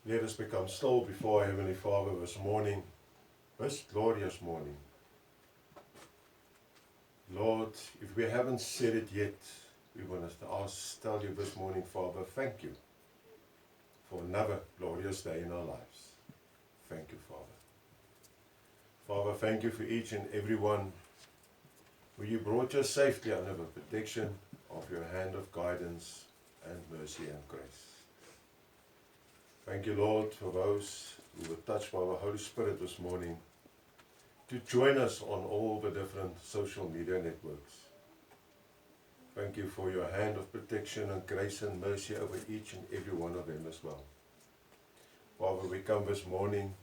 Let us become still before Heavenly Father this morning, this glorious morning. Lord, if we haven't said it yet, we want to tell you this morning, Father, thank you for another glorious day in our lives. Thank you, Father. Father, thank you for each and every one who you brought us safely under the protection of your hand of guidance and mercy and grace. Thank you, Lord, for those who were touched by the Holy Spirit this morning to join us on all the different social media networks. Thank you for your hand of protection and grace and mercy over each and every one of them as well. Father, we come this morning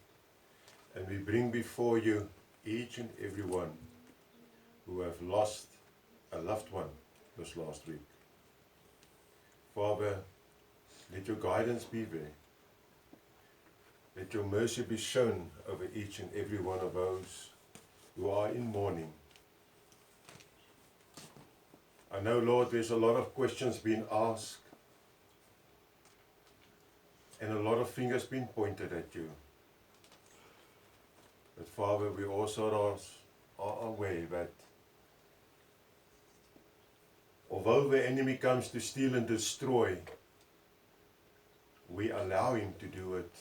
and we bring before you each and every one who have lost a loved one this last week. Father, let your guidance be there. Let your mercy be shown over each and every one of those who are in mourning. I know, Lord, there's a lot of questions being asked and a lot of fingers being pointed at you. But Father, we also are aware that although the enemy comes to steal and destroy, we allow him to do it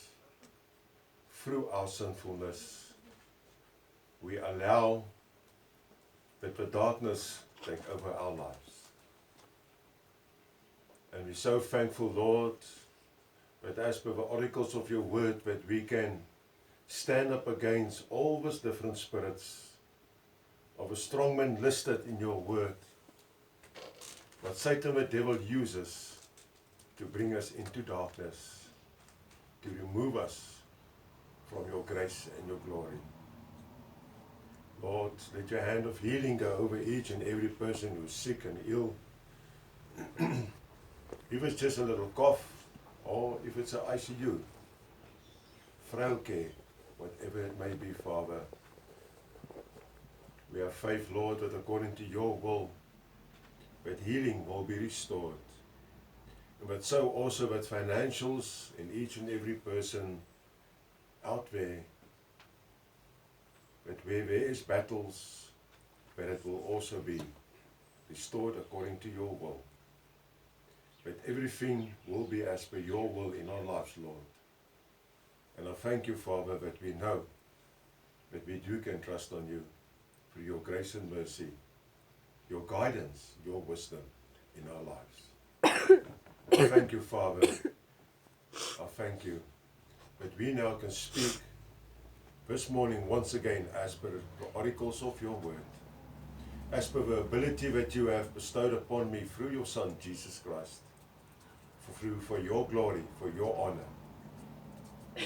through our sinfulness. We allow that the darkness take over our lives. And we're so thankful, Lord, that as per the oracles of your word, that we can stand up against all these different spirits of a strong man listed in your word, that Satan the devil uses to bring us into darkness, to remove us from your grace and your glory. Lord, let your hand of healing go over each and every person who's sick and ill. If it's just a little cough, or if it's an ICU, frail care, whatever it may be, Father. We have faith, Lord, that according to your will, that healing will be restored. But so also that financials in each and every person out there, that where there is battles, that it will also be restored according to your will. That everything will be as per your will in our lives, Lord. And I thank you, Father, that we know that we do can trust on you for your grace and mercy, your guidance, your wisdom in our lives. I thank you, Father. I thank you that we now can speak this morning once again as per the oracles of your word, as per the ability that you have bestowed upon me through your Son, Jesus Christ, for your glory, for your honor.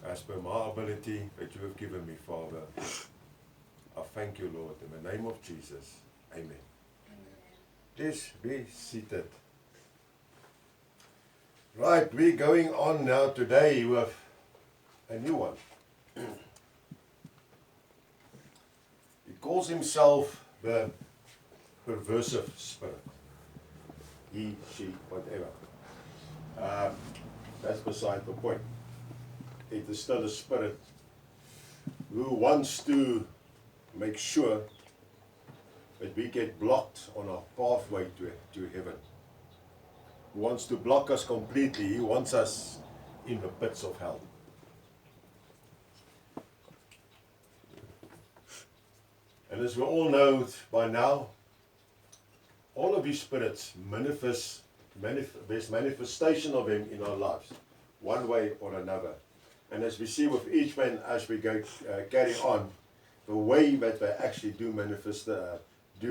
As per my ability that you have given me, Father, I thank you, Lord, in the name of Jesus. Amen. Please be seated. Right, we're going on now today with a new one. He calls himself the perversive spirit. He, she, whatever. That's beside the point. It is still a spirit who wants to make sure that we get blocked on our pathway to heaven. He wants to block us completely. He wants us in the pits of hell. And as we all know by now, all of these spirits there's manifestation of them in our lives, one way or another. And as we see with each man, as we go carry on, the way that they actually do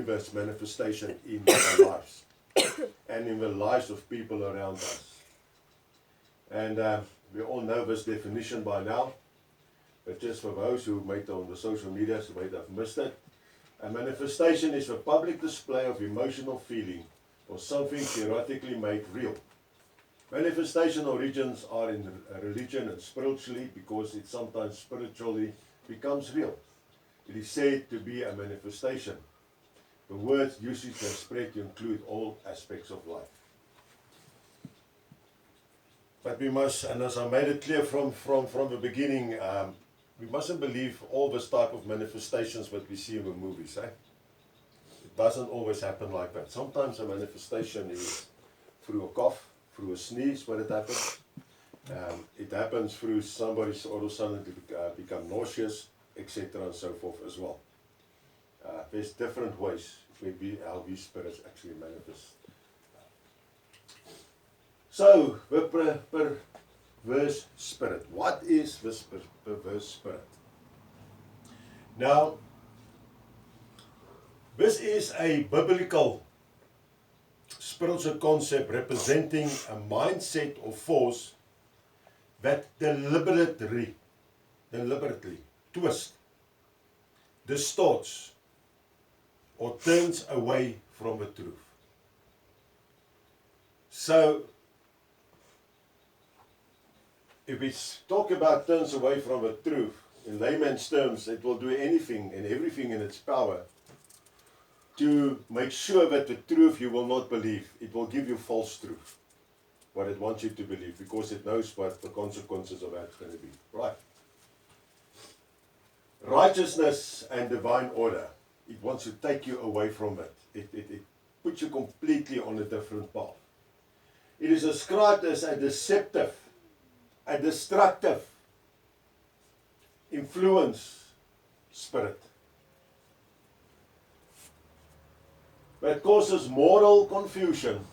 this manifestation in our lives and in the lives of people around us. And we all know this definition by now, but just for those who made it on the social media, so might have missed it. A manifestation is a public display of emotional feeling or something theoretically made real. Manifestation origins are in religion and spiritually because it sometimes spiritually becomes real. It is said to be a manifestation. The word usage can spread to include all aspects of life. But we must, and as I made it clear from the beginning, we mustn't believe all this type of manifestations that we see in the movies. It doesn't always happen like that. Sometimes a manifestation is through a cough, through a sneeze when it happens. It happens through somebody's all of a sudden become nauseous, etc. and so forth as well. There's different ways how these spirits actually manifest. So, the perverse spirit. What is this perverse spirit? Now, this is a biblical spiritual concept representing a mindset or force that deliberately twists, distorts, or turns away from the truth. So, if we talk about turns away from the truth, in layman's terms, it will do anything and everything in its power to make sure that the truth you will not believe. It will give you false truth, what it wants you to believe, because it knows what the consequences of that's going to be. Right. Righteousness and divine order. It wants to take you away from it. It puts you completely on a different path. It is described as a deceptive, a destructive influence spirit that causes moral confusion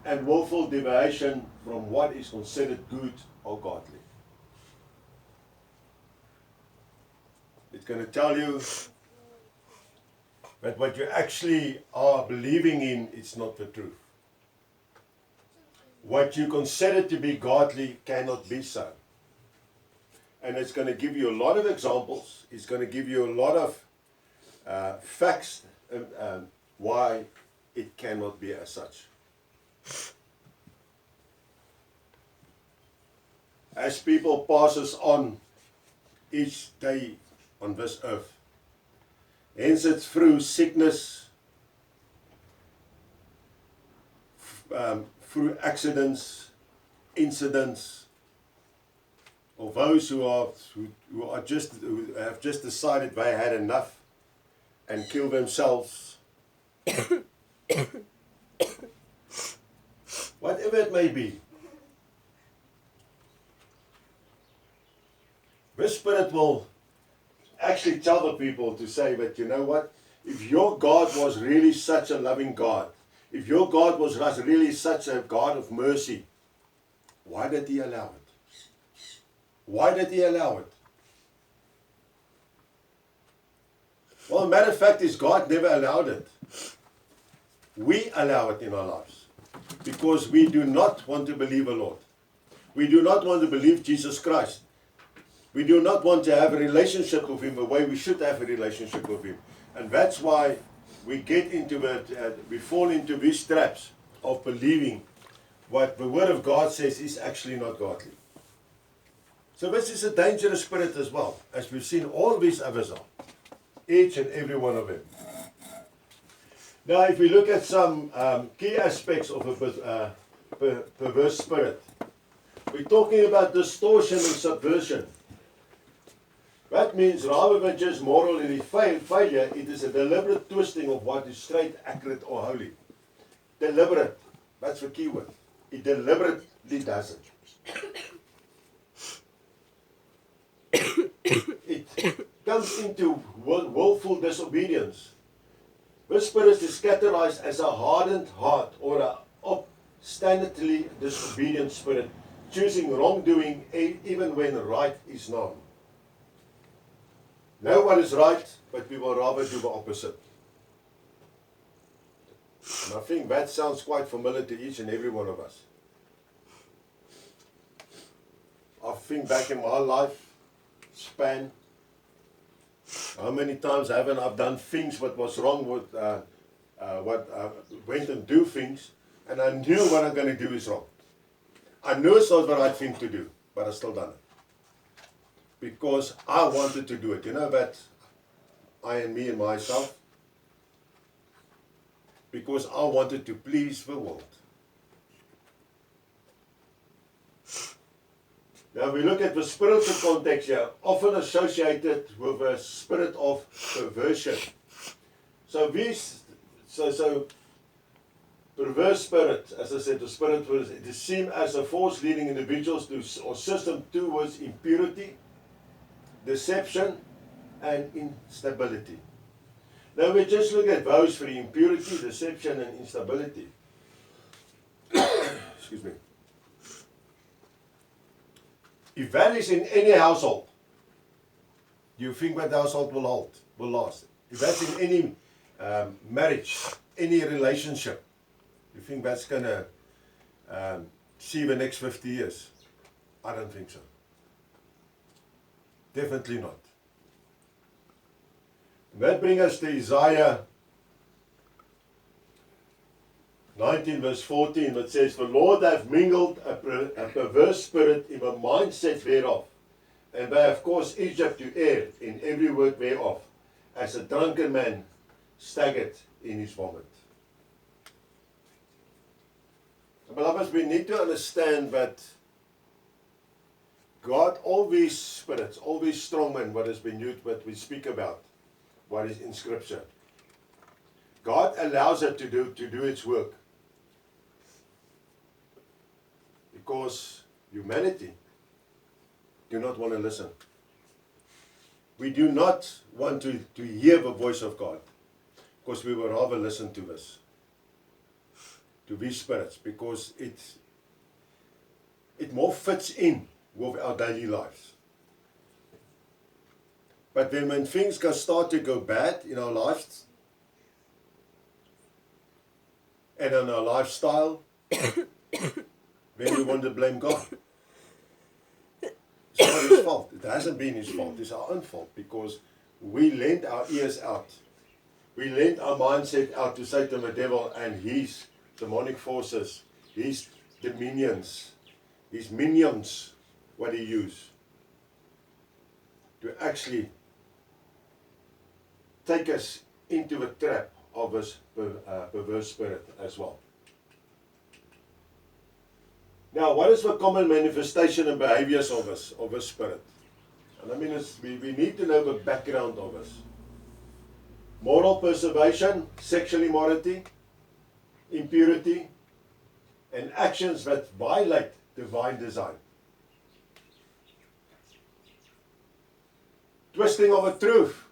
and willful deviation from what is considered good or godly. It's going to tell you that what you actually are believing in is not the truth. What you consider to be godly cannot be so. And it's going to give you a lot of examples. It's going to give you a lot of facts why it cannot be as such. As people passes on each day on this earth, hence it's through sickness, through accidents, incidents, or those who have just decided they had enough and kill themselves. Whatever it may be. This spirit will actually tell the people to say that, you know what, if your God was really such a loving God, if your God was really such a God of mercy, why did he allow it? Why did he allow it? Well, matter of fact is God never allowed it. We allow it in our lives because we do not want to believe the Lord. We do not want to believe Jesus Christ. We do not want to have a relationship with him the way we should have a relationship with him. And that's why we get into it, we fall into these traps of believing what the Word of God says is actually not godly. So this is a dangerous spirit as well, as we've seen all these others are. Each and every one of them. Now, if we look at some key aspects of a perverse spirit, we're talking about distortion and subversion. That means rather than just morally failure, it is a deliberate twisting of what is straight, accurate, or holy. Deliberate. That's the key word. It deliberately does it. It comes into willful disobedience. This spirit is categorized as a hardened heart or an obstinately disobedient spirit, choosing wrongdoing even when right is known. No one is right, but we will rather do the opposite. And I think that sounds quite familiar to each and every one of us. I think back in my life span, how many times haven't I done things what was wrong with went and do things, and I knew what I'm going to do is wrong. I knew it's not the right thing to do, but I still done it. Because I wanted to do it. You know that I and me and myself? Because I wanted to please the world. Now we look at the spiritual context here, often associated with a spirit of perversion. So perverse spirit, as I said, the spirit it is seen as a force leading individuals to or system towards impurity, deception, and instability. Now we just look at those three: impurity, deception, and instability. Excuse me. If that is in any household, you think that household will last. If that's in any marriage, any relationship, you think that's going to see the next 50 years? I don't think so. Definitely not. And that brings us to Isaiah 19 verse 14, that says, "The Lord hath mingled a perverse spirit in the mindset thereof, and they have caused Egypt to err in every word thereof, as a drunken man staggered in his vomit." Beloveds, we need to understand that God, all these spirits, all these strongmen, what has been used, what we speak about, what is in Scripture, God allows it to do its work. Because humanity do not want to listen. We do not want to hear the voice of God, because we would rather listen to this, to these spirits, because it more fits in with our daily lives. But then when things start to go bad in our lives and in our lifestyle, then we want to blame God. It's not His fault. It hasn't been His fault. It's our own fault, because we lent our ears out. We lent our mindset out to Satan, the devil, and his demonic forces, his dominions, his minions, what he used to actually take us into the trap of this perverse spirit as well. Now, what is the common manifestation and behaviors of this spirit? And I mean, we need to know the background of this. Moral preservation, sexual immorality, impurity, and actions that violate divine design. Twisting of the truth.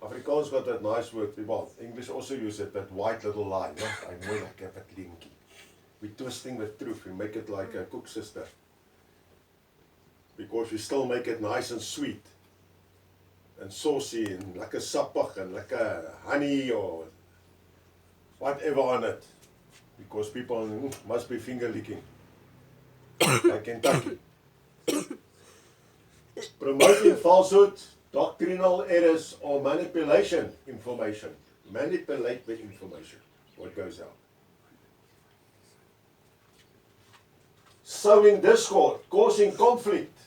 Afrikaans got that nice word, well, English also use it, that white little lie. No? I know like a linky. We're twisting the truth, we make it like a cook sister. Because we still make it nice and sweet, and saucy, and like a sappig, and like a honey, or whatever on it. Because people must be finger licking, like Kentucky. Promoting falsehood, doctrinal errors, or manipulation information. Manipulate the information, what goes out. Sowing discord, causing conflict,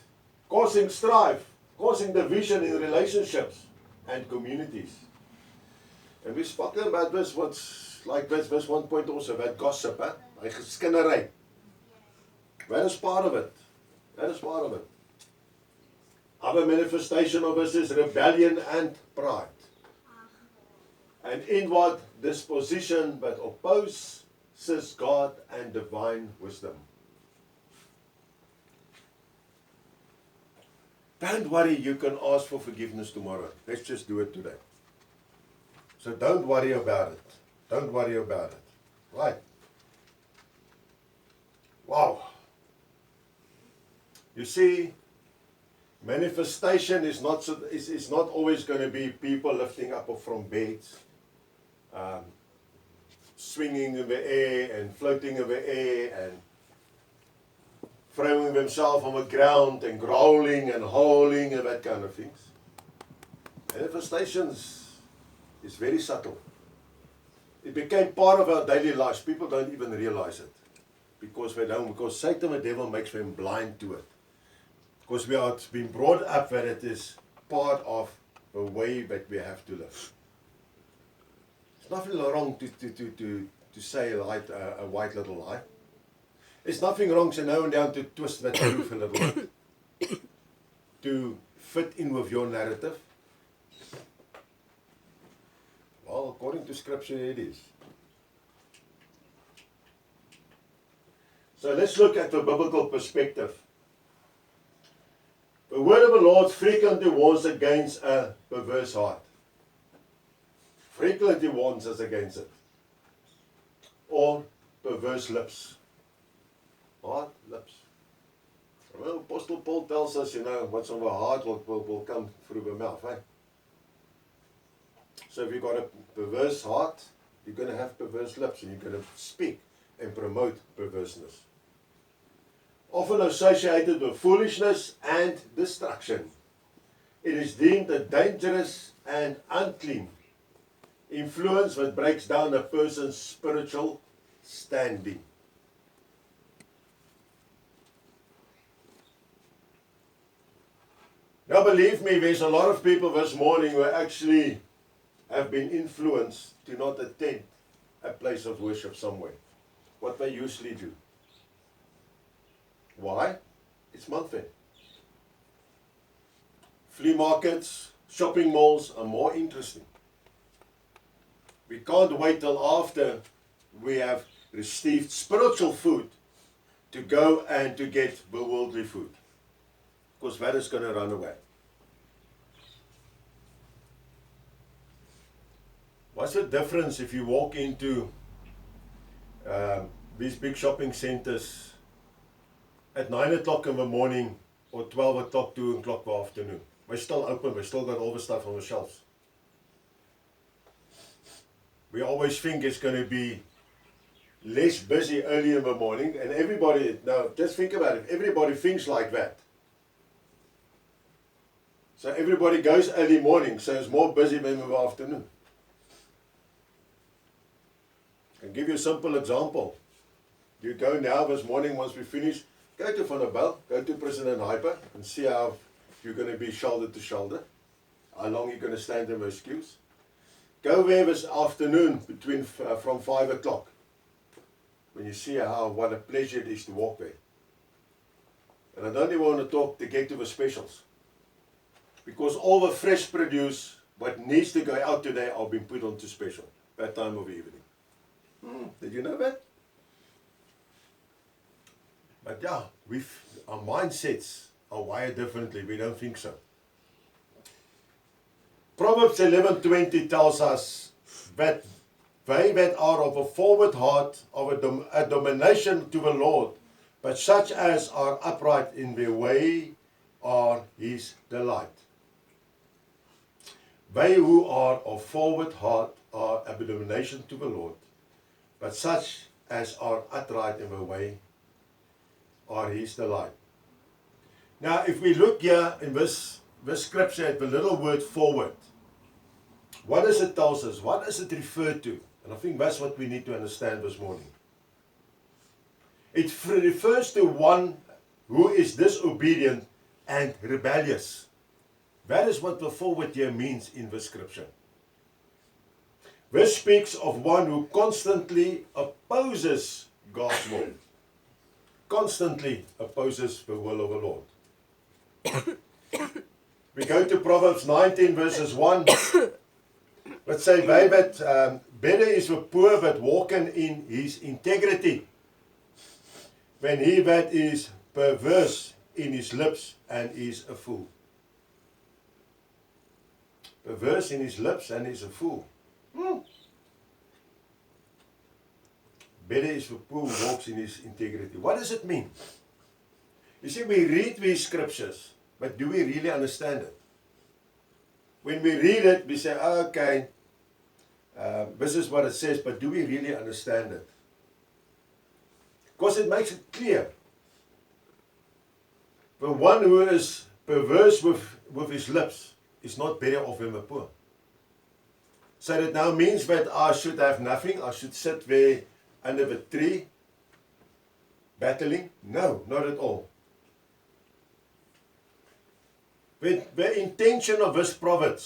causing strife, causing division in relationships and communities. And we've spoken about this, what's like this one point also, that gossip, like skinnery. That is part of it. That is part of it. Other manifestation of this is rebellion and pride. An inward disposition that opposes God and divine wisdom. Don't worry, you can ask for forgiveness tomorrow. Let's just do it today. So don't worry about it. Don't worry about it. Right. Wow. You see, manifestation is not always going to be people lifting up from beds, swinging in the air and floating in the air and throwing themselves on the ground and growling and howling and that kind of things. Manifestations is very subtle. It became part of our daily lives. People don't even realize it because Satan, the devil, makes them blind to it. Because we are being brought up that it is part of the way that we have to live. There's nothing wrong to say a white little lie. There's nothing wrong so now and down to twist that truth a little bit to fit in with your narrative. Well, according to Scripture, it is. So let's look at the biblical perspective. The word of the Lord frequently warns against a perverse heart. Frequently warns us against it. Or perverse lips. Heart, lips. Well, Apostle Paul tells us, what's on the heart will come through the mouth. Eh? So if you've got a perverse heart, you're going to have perverse lips and you're going to speak and promote perverseness. Often associated with foolishness and destruction. It is deemed a dangerous and unclean influence that breaks down a person's spiritual standing. Now believe me, there's a lot of people this morning who actually have been influenced to not attend a place of worship somewhere. What they usually do. Why? It's month end. Flea markets, shopping malls are more interesting. We can't wait till after we have received spiritual food to go and to get the worldly food. Because that is going to run away. What's the difference if you walk into these big shopping centers at 9 o'clock in the morning or 12 o'clock, 2 o'clock in the afternoon? We're still open, we still got all the stuff on the shelves. We always think it's going to be less busy early in the morning, and everybody, now just think about it, everybody thinks like that. So everybody goes early morning, so it's more busy than in the afternoon. I'll give you a simple example. You go now this morning, once we finish, go to Van der Bijl, go to President Hyper, and see how you're going to be shoulder to shoulder, how long you're going to stand in those queues. Go there this afternoon from 5 o'clock, when you see what a pleasure it is to walk there. And I don't even want to get to the specials, because all the fresh produce, what needs to go out today, are being put onto special, that time of the evening. Did you know that? But yeah, our mindsets are wired differently. We don't think so. Proverbs 11:20 tells us that they that are of a forward heart of a domination to the Lord, but such as are upright in their way are his delight. They who are of forward heart are abomination to the Lord, but such as are upright in the way are his delight. Now, if we look here in this scripture at the little word forward, what does it tell us? What does it refer to? And I think that's what we need to understand this morning. It refers to one who is disobedient and rebellious. That is what the forward here means in the scripture. This speaks of one who constantly opposes God's will. Constantly opposes the will of the Lord. We go to Proverbs 19 verses 1. Let's say, better is the poor that walking in his integrity, than he that is perverse in his lips and is a fool. Perverse in his lips and is a fool. Better is the poor who walks in his integrity. What does it mean? You see, we read these scriptures, but do we really understand it? When we read it, we say, okay, this is what it says, but do we really understand it? Because it makes it clear. The one who is perverse with his lips is not better off than the poor. So that now means that I should have nothing, I should sit there under the tree, battling? No, not at all. The intention of this proverb,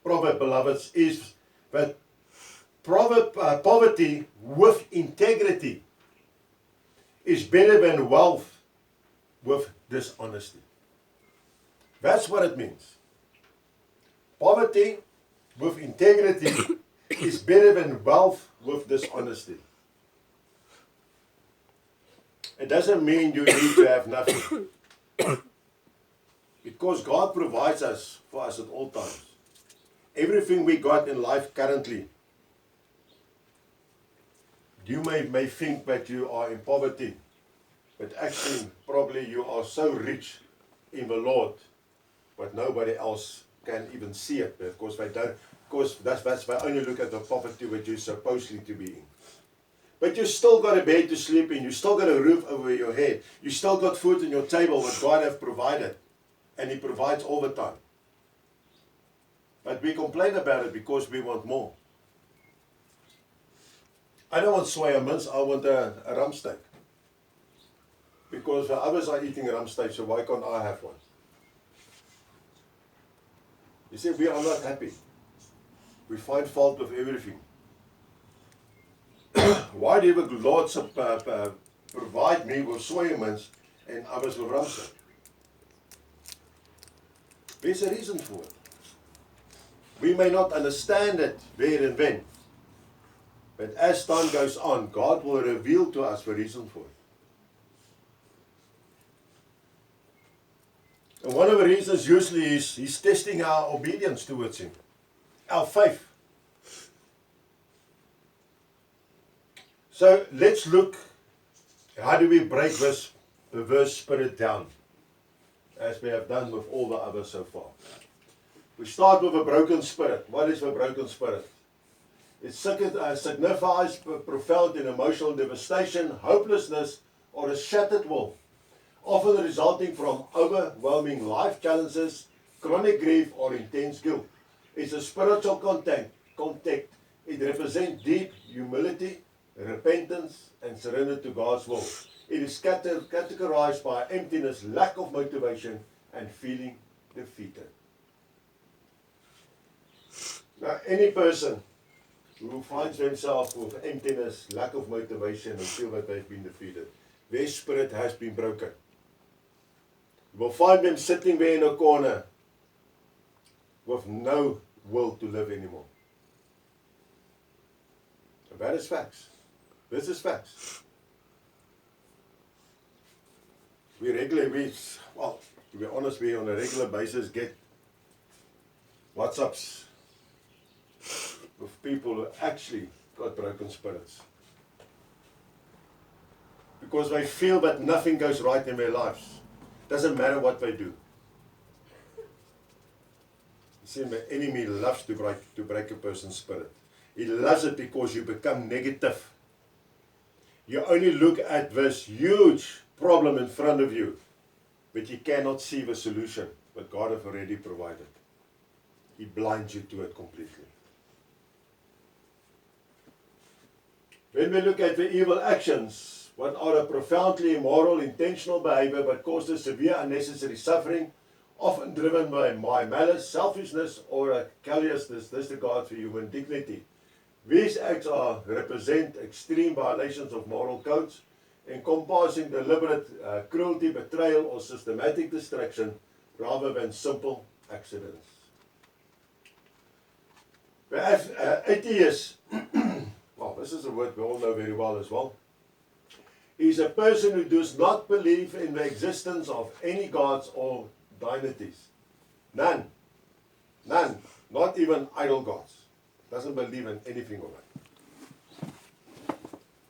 beloveds, is that poverty with integrity is better than wealth with dishonesty. That's what it means. Poverty with integrity is better than wealth with dishonesty. It doesn't mean you need to have nothing. Because God provides us for us at all times. Everything we got in life currently, you may think that you are in poverty, but actually probably you are so rich in the Lord, but nobody else can even see it, because they don't. Because that's why only look at the poverty that you're supposedly to be in. But you still got a bed to sleep in, you still got a roof over your head, you still got food on your table what God has provided, and He provides all the time. But we complain about it because we want more. I don't want soya mince, I want a rump steak. Because the others are eating rump steak, so why can't I have one? You see, we are not happy. We find fault with everything. Why did the Lord provide me with soya mince and others with rump steak? There's a reason for it. We may not understand it there and then, but as time goes on, God will reveal to us the reason for it. And one of the reasons usually is He's testing our obedience towards Him, our faith. So let's look, how do we break this perverse spirit down, as we have done with all the others so far. We start with a broken spirit. What is a broken spirit? It signifies profound and emotional devastation, hopelessness, or a shattered will, often resulting from overwhelming life challenges, chronic grief, or intense guilt. It's a spiritual contact. It represents deep humility, repentance, and surrender to God's will. It is categorized by emptiness, lack of motivation, and feeling defeated. Now, any person who finds themselves with emptiness, lack of motivation, and feel that they've been defeated, their spirit has been broken. You will find them sitting there in a corner with no will to live anymore. And that is facts. This is facts. To be honest, we on a regular basis get WhatsApps with people who actually got broken spirits. Because they feel that nothing goes right in their lives. Doesn't matter what they do. You see, the enemy loves to break a person's spirit. He loves it because you become negative. You only look at this huge problem in front of you, but you cannot see the solution that God has already provided. He blinds you to it completely. When we look at the evil actions, what are a profoundly immoral, intentional behavior that causes severe unnecessary suffering, often driven by malice, selfishness, or a callous disregard for human dignity. These acts represent extreme violations of moral codes, encompassing deliberate cruelty, betrayal, or systematic destruction, rather than simple accidents. The atheist, well, this is a word we all know very well as well, is a person who does not believe in the existence of any gods or deities. None. None. Not even idol gods. Doesn't believe in anything of that.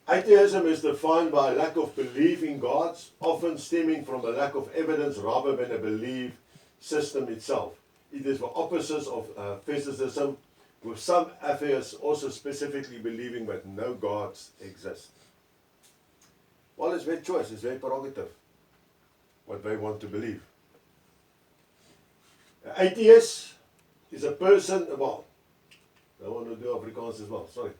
Atheism is defined by a lack of belief in gods, often stemming from a lack of evidence rather than a belief system itself. It is the opposite of physicism, with some atheists also specifically believing that no gods exist. Well, it's their choice, it's their prerogative, what they want to believe. An atheist is a person, well, I want to do Afrikaans as well, sorry.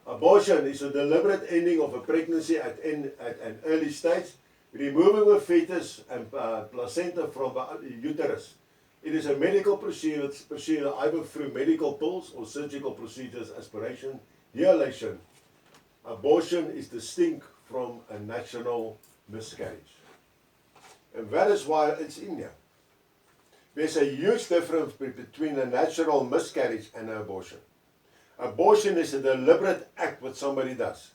Abortion is a deliberate ending of a pregnancy at an early stage, removing a fetus and placenta from the uterus. It is a medical procedure either through medical pills or surgical procedures, aspiration, dilation. Abortion is distinct from a natural miscarriage. And that is why it's in here. There's a huge difference between a natural miscarriage and an abortion. Abortion is a deliberate act what somebody does.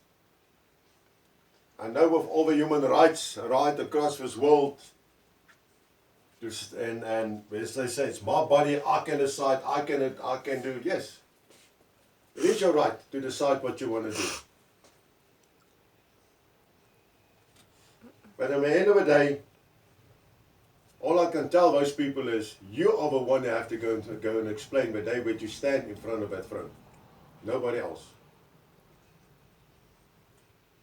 I know with all the human rights right across this world, and as they say, it's my body, I can decide, I can do, yes. It is your right to decide what you want to do. But at the end of the day, all I can tell those people is, you are the one who have to go and explain the day when you stand in front of that throne. Nobody else.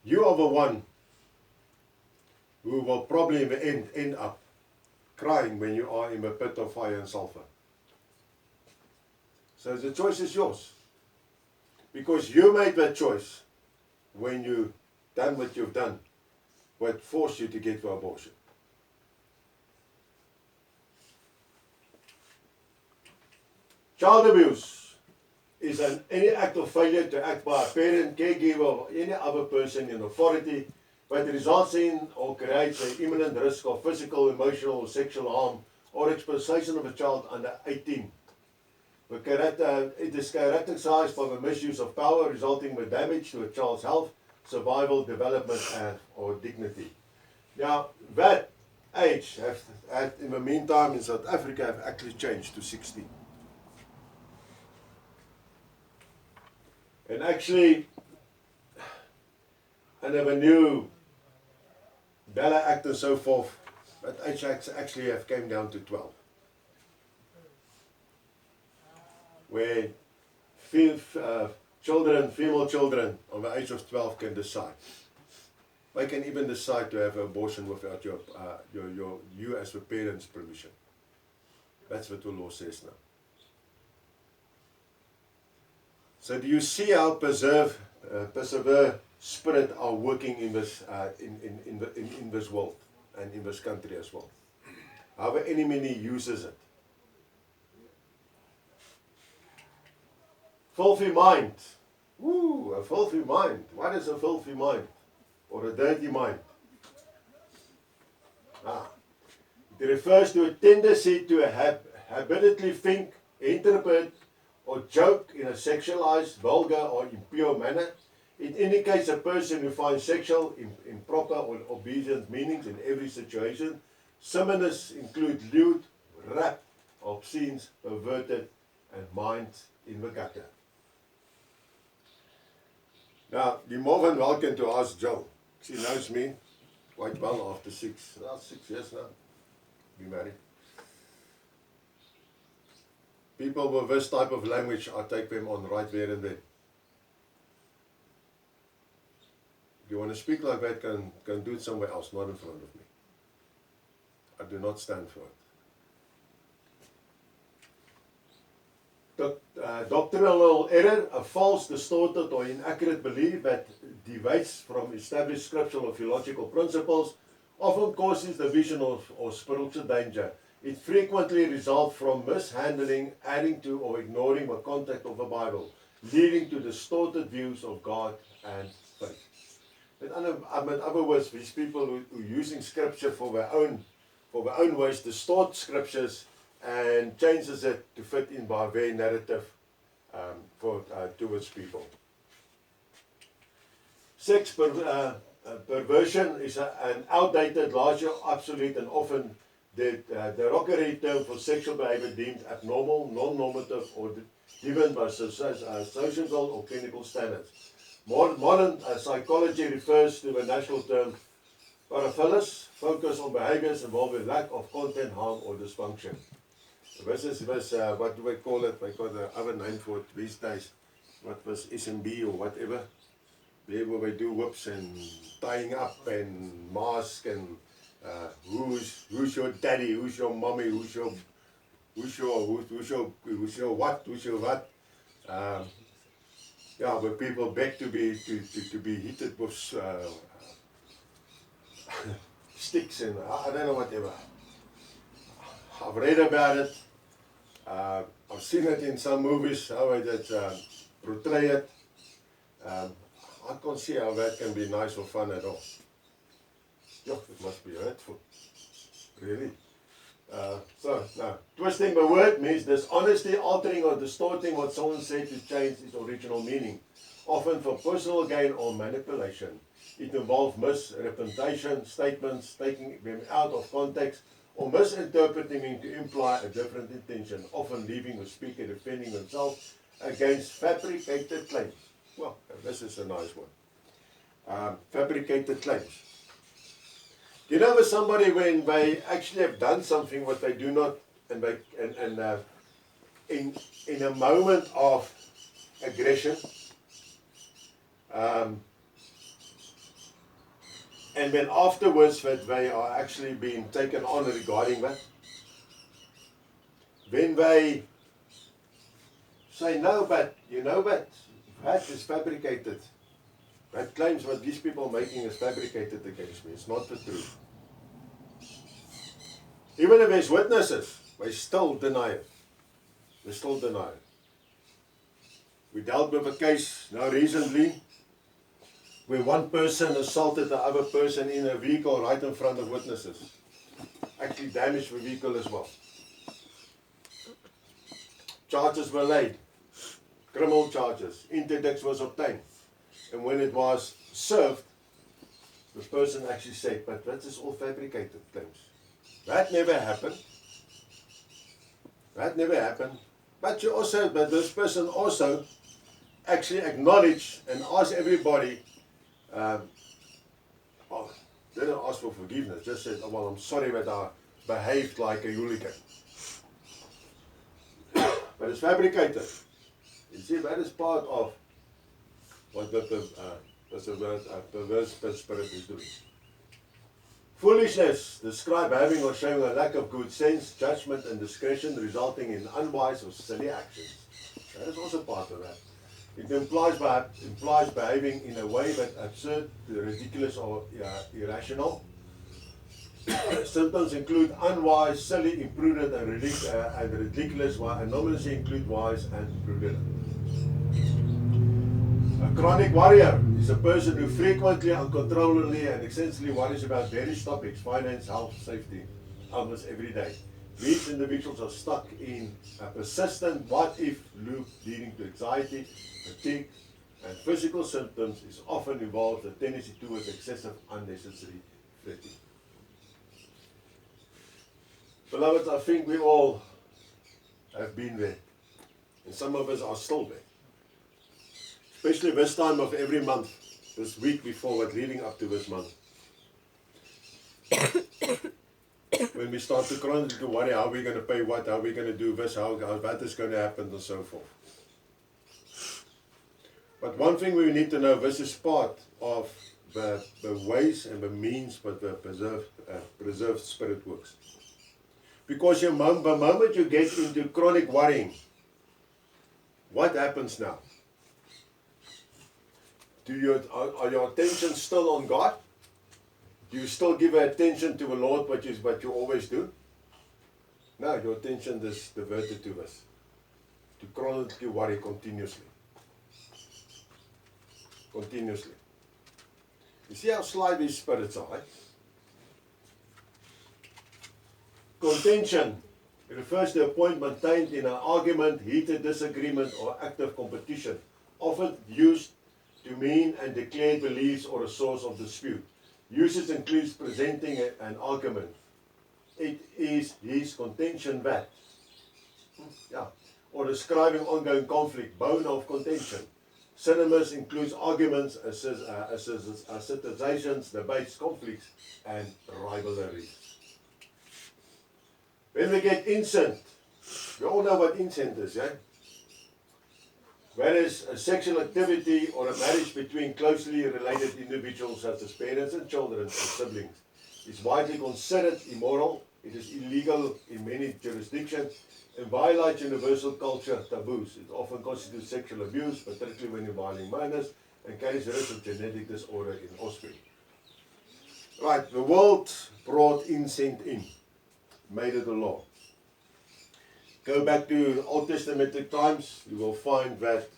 You are the one who will probably in the end up crying when you are in the pit of fire and sulfur. So the choice is yours. Because you made that choice when you done what you've done, what forced you to get the abortion. Child abuse is any act of failure to act by a parent, caregiver, or any other person in authority that results in or creates an imminent risk of physical, emotional, or sexual harm or exploitation of a child under 18. It is characterized by the misuse of power resulting in damage to a child's health, survival, development, or dignity. Now, that age, in the meantime, in South Africa, have actually changed to 16. And actually, under the new Bella Act and so forth, that age actually have came down to 12. Where female children on the age of 12 can decide. They can even decide to have an abortion without you as the parent's permission. That's what the law says now. So do you see how persevere spirit are working in this in this world and in this country as well? How the enemy uses it. Filthy mind. Woo, a filthy mind. What is a filthy mind? Or a dirty mind? It refers to a tendency to habitually think, interpret, or joke in a sexualized, vulgar, or impure manner. It indicates a person who finds sexual, improper, or obedient meanings in every situation. Synonyms include lewd, rap, obscene, perverted, and minds in the gutter. Now, you're more than welcome to ask Jill. She knows me quite well after 6 years now. Be married. People with this type of language, I take them on right there and then. If you want to speak like that, can do it somewhere else, not in front of me. I do not stand for it. Doctrinal error, a false, distorted, or inaccurate belief that deviates from established scriptural or theological principles, often causes division or spiritual danger. It frequently results from mishandling, adding to, or ignoring the content of the Bible, leading to distorted views of God and faith. In other words, these people who are using scripture for their own ways, distort scriptures and changes it to fit in by their narrative towards people. Sex perversion is an outdated, largely obsolete, and often derogatory term for sexual behavior deemed abnormal, non-normative, or driven by social or clinical standards. Modern psychology refers to the national term paraphilia, focus on behaviors involving lack of content, harm, or dysfunction. This is what do we call it? We got the other name for it these days. What was SMB or whatever? There where they do whips and tying up and mask and who's your daddy, who's your mommy, who's your what? Where people beg to be hit with sticks and I don't know whatever. I've read about it. I've seen it in some movies, how they portray it. I can't see how that can be nice or fun at all. Yeah, it must be hurtful. Really. Now, twisting the word means dishonesty, altering or distorting what someone said to change its original meaning, often for personal gain or manipulation. It involves misrepresentation, statements, taking them out of context, or misinterpreting them to imply a different intention, often leaving the speaker defending themselves against fabricated claims. Well, this is a nice one. Fabricated claims. You know, with somebody when they actually have done something what they do not, and they in a moment of aggression, and then afterwards that they are actually being taken on regarding that, when they say no, but you know what, that is fabricated. That claims what these people are making is fabricated against me. It's not the truth. Even if there's witnesses, they still deny it. They still deny it. We dealt with a case now recently where one person assaulted the other person in a vehicle right in front of witnesses. Actually damaged the vehicle as well. Charges were laid. Criminal charges. Interdict was obtained. And when it was served, the person actually said, but that is all fabricated claims. That never happened. That never happened. But this person also actually acknowledged and asked everybody, didn't ask for forgiveness, just said, oh, well, I'm sorry that I behaved like a hooligan. But it's fabricated. You see, that is part of what the perverse spirit is doing. Foolishness, describe having or showing a lack of good sense, judgment and discretion resulting in unwise or silly actions. That is also part of that. It implies behaving in a way that absurd, ridiculous or irrational. Symptoms include unwise, silly, imprudent and ridiculous, while anomalies include wise and prudent. A chronic worrier is a person who frequently, uncontrollably and extensively worries about various topics, finance, health, safety, almost every day. These individuals are stuck in a persistent what-if loop leading to anxiety, fatigue, and physical symptoms is often involves a tendency towards excessive unnecessary fretting. Beloved, I think we all have been there, and some of us are still there. Especially this time of every month, this week before, but leading up to this month. When we start to chronically worry, how are we going to pay what, how are we going to do this, how that is going to happen, and so forth. But one thing we need to know, this is part of the ways and the means that the preserved spirit works. Because the moment you get into chronic worrying, what happens now? Are your attention still on God? Do you still give attention to the Lord, which is what you always do? No, your attention is diverted to this. To chronically worry continuously. Continuously. You see how sly these spirits are, right? Contention refers to a point maintained in an argument, heated disagreement, or active competition, often used to mean and declared beliefs or a source of dispute. Usage includes presenting an argument. It is his contention that. Or describing ongoing conflict, bone of contention. Synonyms includes arguments, assertions, debates, conflicts, and rivalries. When we get incest, we all know what incest is, yeah? Where is a sexual activity or a marriage between closely related individuals such as parents and children and siblings is widely considered immoral. It is illegal in many jurisdictions and violates universal culture taboos. It often constitutes sexual abuse, particularly when involving minors, and carries risk of genetic disorder in offspring. Right, the world brought incest in, made it a law. Go back to Old Testamentic times, you will find that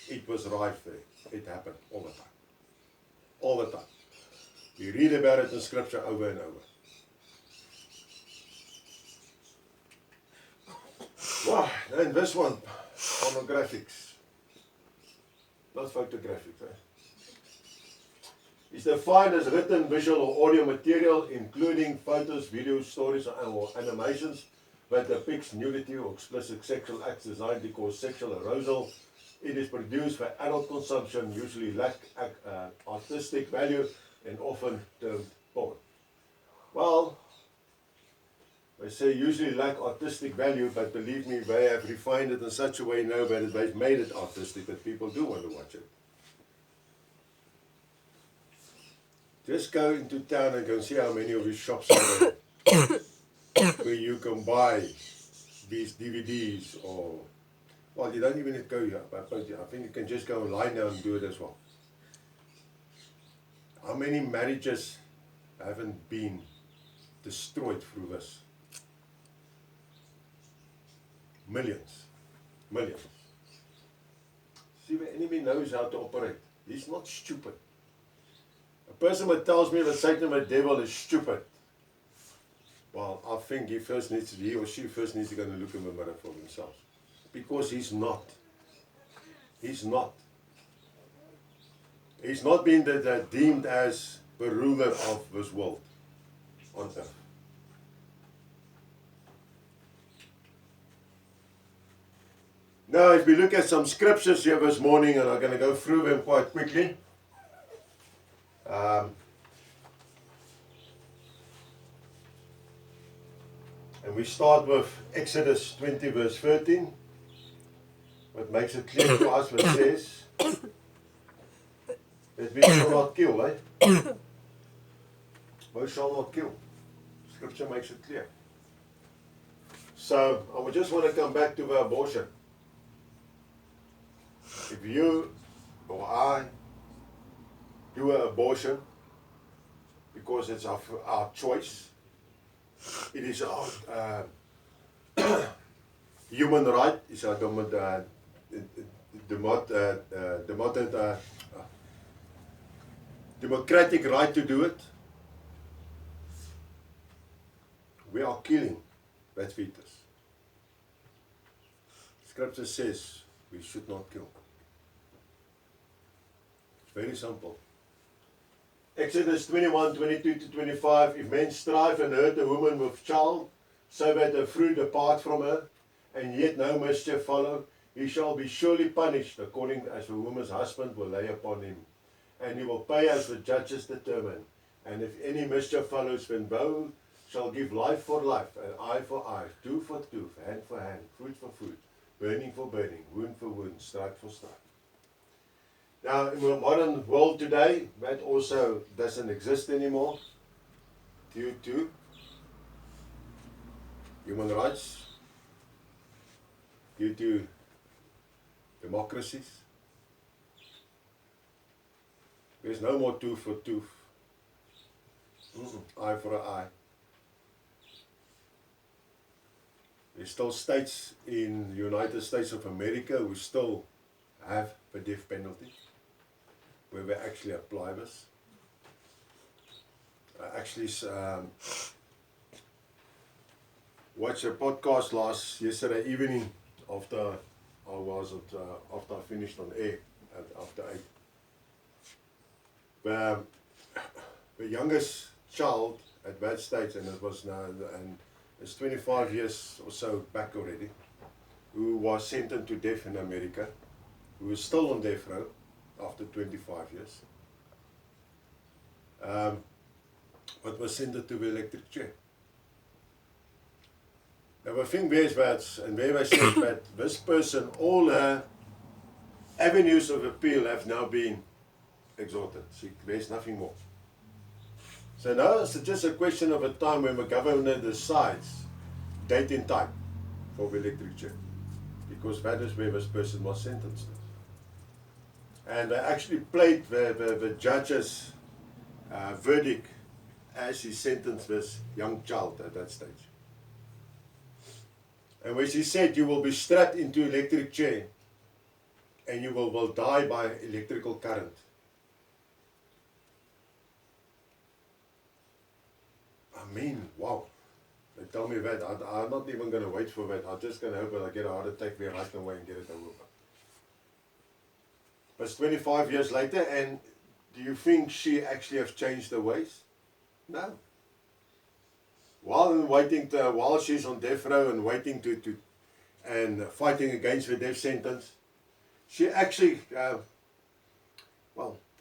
it was rife there. It happened all the time. all the time. You read about it in Scripture over and over. Wow, and this one, pornographics. Not photographics, eh? Is defined as written, visual or audio material, including photos, videos, stories, or animations that depicts nudity or explicit sexual acts designed to cause sexual arousal. It is produced for adult consumption, usually lack artistic value, and often termed porn. Well, they say usually lack artistic value, but believe me, they have refined it in such a way now that they've made it artistic that people do want to watch it. Just go into town and go and see how many of these shops are there where you can buy these DVDs or, well, you don't even need to go here, but I think you can just go online now and do it as well. How many marriages haven't been destroyed through this? Millions. Millions. See, the enemy knows how to operate. He's not stupid. A person that tells me that Satan, the devil, is stupid, well, I think he or she first needs to go and look in the mirror for themselves. Because he's not. He's not. He's not been deemed as the ruler of this world on earth. Now, if we look at some scriptures here this morning, and I'm going to go through them quite quickly. And we start with Exodus 20 verse 13. What makes it clear to us what it says that we shall not kill, eh? We shall not kill. Scripture makes it clear. So, I just want to come back to the abortion. If you or I do an abortion because it's our choice, it is our human right, it's our democratic right to do it. We are killing that fetus. Scripture says we should not kill. It's very simple. Exodus 21, 22 to 25, if men strive and hurt a woman with child, so that the fruit depart from her, and yet no mischief follow, he shall be surely punished according as the woman's husband will lay upon him. And he will pay as the judges determine. And if any mischief follows, then both shall give life for life, and eye for eye, tooth for tooth, hand for hand, foot for foot, burning for burning, wound for wound, stripe for stripe. Now, in the modern world today, that also doesn't exist anymore due to human rights, due to democracies. There's no more tooth for tooth, eye for an eye. There's still states in the United States of America who still have the death penalty, where they actually apply this. I actually watched a podcast yesterday evening after I finished on air after 8. The youngest child at that stage, and it was now, and it's 25 years or so back already, who was sentenced to death in America, who is still on death row after 25 years, but was sentenced to the electric chair. Now the thing there is that, and where I said that this person, all her avenues of appeal have now been exhausted. There's nothing more. So now it's just a question of a time when the governor decides date and time for the electric chair, because that is where this person was sentenced. And they actually played the judge's verdict as he sentenced this young child at that stage. And when she said, you will be strapped into electric chair and you will die by electrical current. mean, wow. They tell me that, I'm not even going to wait for that. I'm just going to hope that I get a heart attack there right away and get it over. But it's 25 years later, and do you think she actually has changed her ways? No. While she's on death row and waiting and fighting against the death sentence, she actually,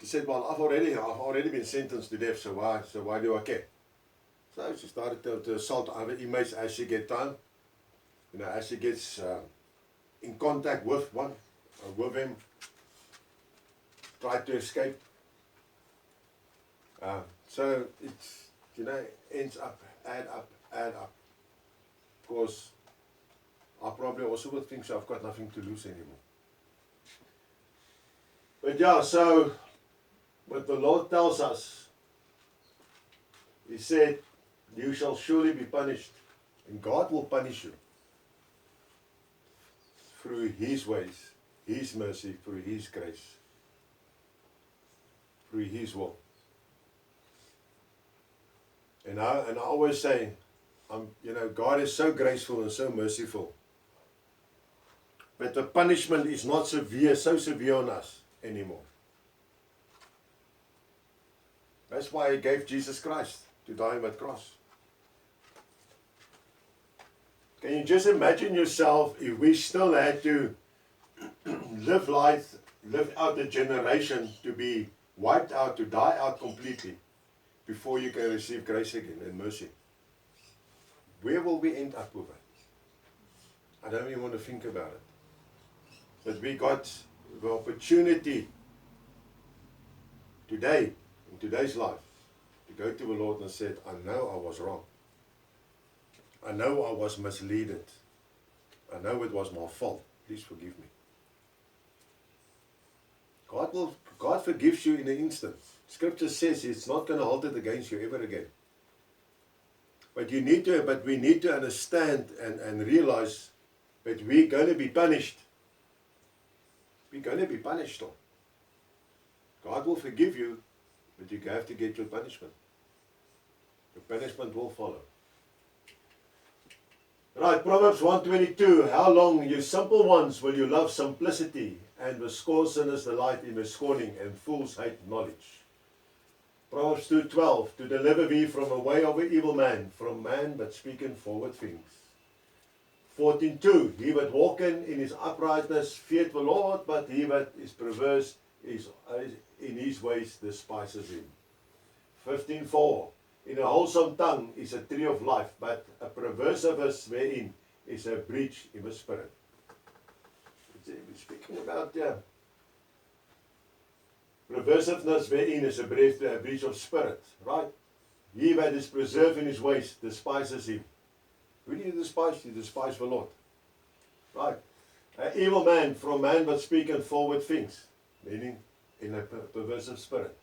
she said, well, I've already been sentenced to death, so why do I care? So she started to assault other inmates as she gets time, as she gets in contact with him, tried to escape. So it's, ends up, add up. Of course, I probably also would think so, I've got nothing to lose anymore. But yeah, so what the Lord tells us, He said, you shall surely be punished, and God will punish you through His ways, His mercy, through His grace, through His will. And I always say, God is so graceful and so merciful, but the punishment is not so severe on us anymore. That's why He gave Jesus Christ to die on that cross. Can you just imagine yourself if we still had to live out a generation to be wiped out, to die out completely before you can receive grace again and mercy? Where will we end up with it? I don't even want to think about it. But we got the opportunity today, in today's life, to go to the Lord and said, I know I was wrong. I know I was misleaded. I know it was my fault. Please forgive me. God forgives you in an instant. Scripture says it's not going to hold it against you ever again. But we need to understand and realize that we're going to be punished. We're going to be punished. God will forgive you, but you have to get your punishment. The punishment will follow. Right, Proverbs 1:22. How long, you simple ones, will you love simplicity, and will scorn sinners delight in the scorning, and fools hate knowledge. Proverbs 2:12. To deliver thee from the way of an evil man, from man that speaketh forward things. 14:2. He that walketh in his uprightness feareth the Lord, but he that is perverse in his ways despises him. 15:4. In a wholesome tongue is a tree of life, but a perverseness therein is a breach in the spirit. We're speaking about perversiveness therein is a breach of spirit, right? He that is preserved in his ways despises him. Who do you despise? You despise the Lord. Right? An evil man from man that speaketh forward things, meaning in a perversive spirit.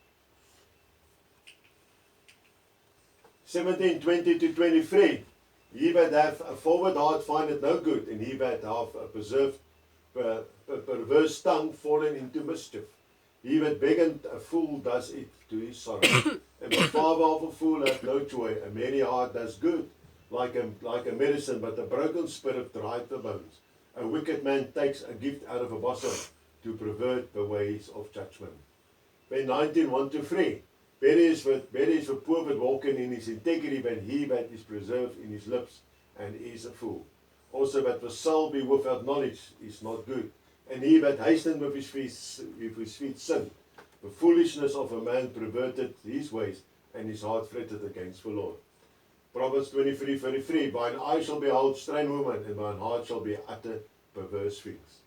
17:20-23. He that hath a forward heart findeth no good, and he that hath a perverse tongue fallen into mischief. He that beggeth a fool does it to his sorrow. And the father of a fool hath no joy. A merry heart does good, like a medicine, but a broken spirit drieth the bones. A wicked man takes a gift out of a bosom to pervert the ways of judgment. Then 19:1-3. Better is the poor that walking in his integrity than he that is preserved in his lips and is a fool. Also that the soul be without knowledge is not good. And he that hasteneth with his feet sin. The foolishness of a man perverted his ways, and his heart fretted against the Lord. Proverbs 23:33. Thine eye shall behold strange woman, and thine heart shall be utter perverse things.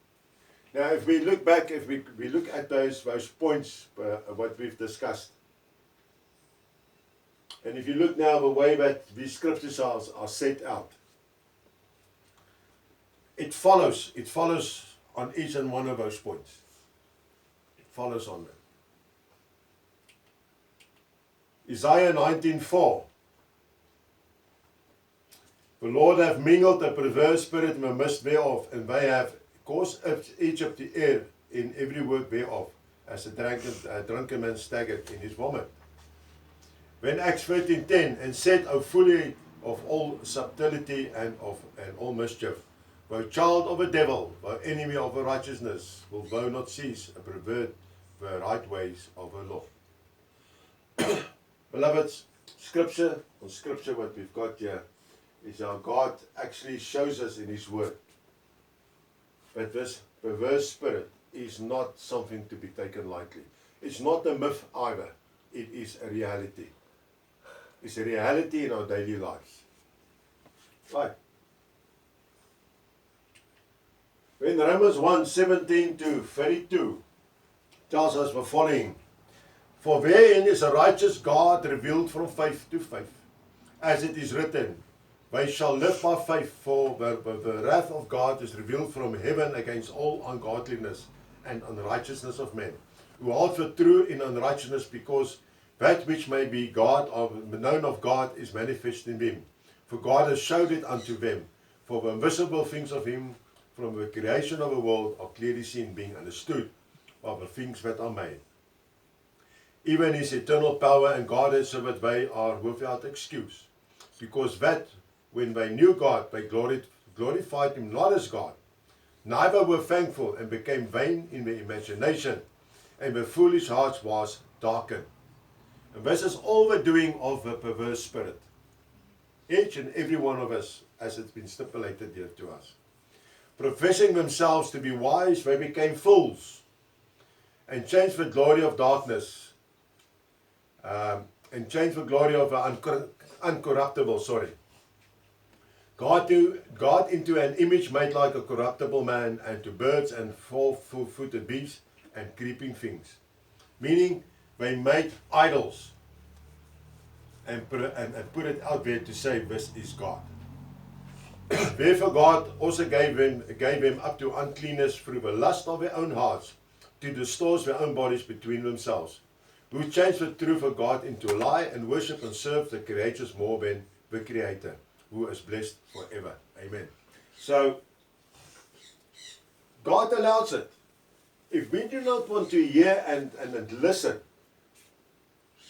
Now if we look back, if we look at those points, what we've discussed, and if you look now the way that these scriptures are set out, it follows on each and one of those points. It follows on them. Isaiah 19:4. The Lord hath mingled a perverse spirit in the midst thereof, and they have caused Egypt to err in every work thereof, as a drunken man staggered in his vomit. When Acts 13:10, and said, O fully of all subtlety and all mischief, thou child of a devil, thou enemy of righteousness, will thou not cease and pervert the right ways of the Lord. Beloveds, scripture what we've got here is how God actually shows us in His Word. But this perverse spirit is not something to be taken lightly. It's not a myth either. It is a reality. It's a reality in our daily lives. Right. When Romans 1:17 to 32 tells us the following. For wherein is a righteous God revealed from faith to faith, as it is written, they shall live by faith, for the wrath of God is revealed from heaven against all ungodliness and unrighteousness of men, who hold for true in unrighteousness, because that which may be known of God is manifest in them. For God has showed it unto them. For the invisible things of Him from the creation of the world are clearly seen, being understood by the things that are made. Even His eternal power and Godhead, so that they are without excuse. Because that when they knew God, they glorified Him not as God, neither were thankful, and became vain in their imagination, and their foolish hearts was darkened. And this is all the doing of the perverse spirit. Each and every one of us, as it's been stipulated here to us. Professing themselves to be wise, they became fools, and changed the glory of darkness, and changed the glory of the uncorruptible, God into an image made like a corruptible man, and to birds and four-footed beasts and creeping things. Meaning, they made idols and put it out there to say this is God. Therefore God also gave them up to uncleanness through the lust of their own hearts, to distort their own bodies between themselves, who changed the truth of God into a lie, and worship and serve the creatures more than the Creator, who is blessed forever. Amen. So, God allows it. If we do not want to hear and listen,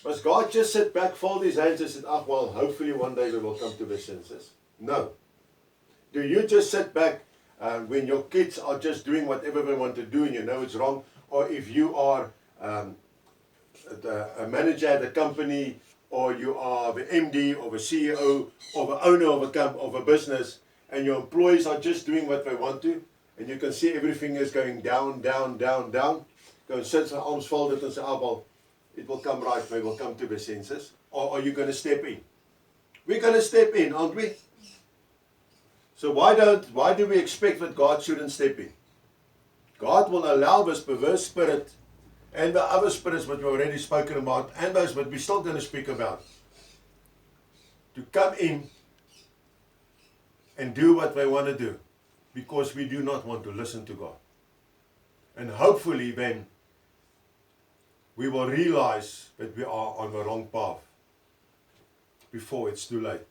must God just sit back, fold His hands and say, well, hopefully one day we will come to their senses? No. Do you just sit back when your kids are just doing whatever they want to do and you know it's wrong? Or if you are a manager at a company, or you are the MD or the CEO or the owner of a business, and your employees are just doing what they want to, and you can see everything is going down, down, down, down, go and sit with arms folded and say, well, it will come right, they will come to their senses. Or are you going to step in? We're going to step in, aren't we? So why do we expect that God shouldn't step in? God will allow this perverse spirit and the other spirits that we've already spoken about, and those that we're still going to speak about, to come in and do what they want to do, because we do not want to listen to God. And hopefully then we will realize that we are on the wrong path before it's too late.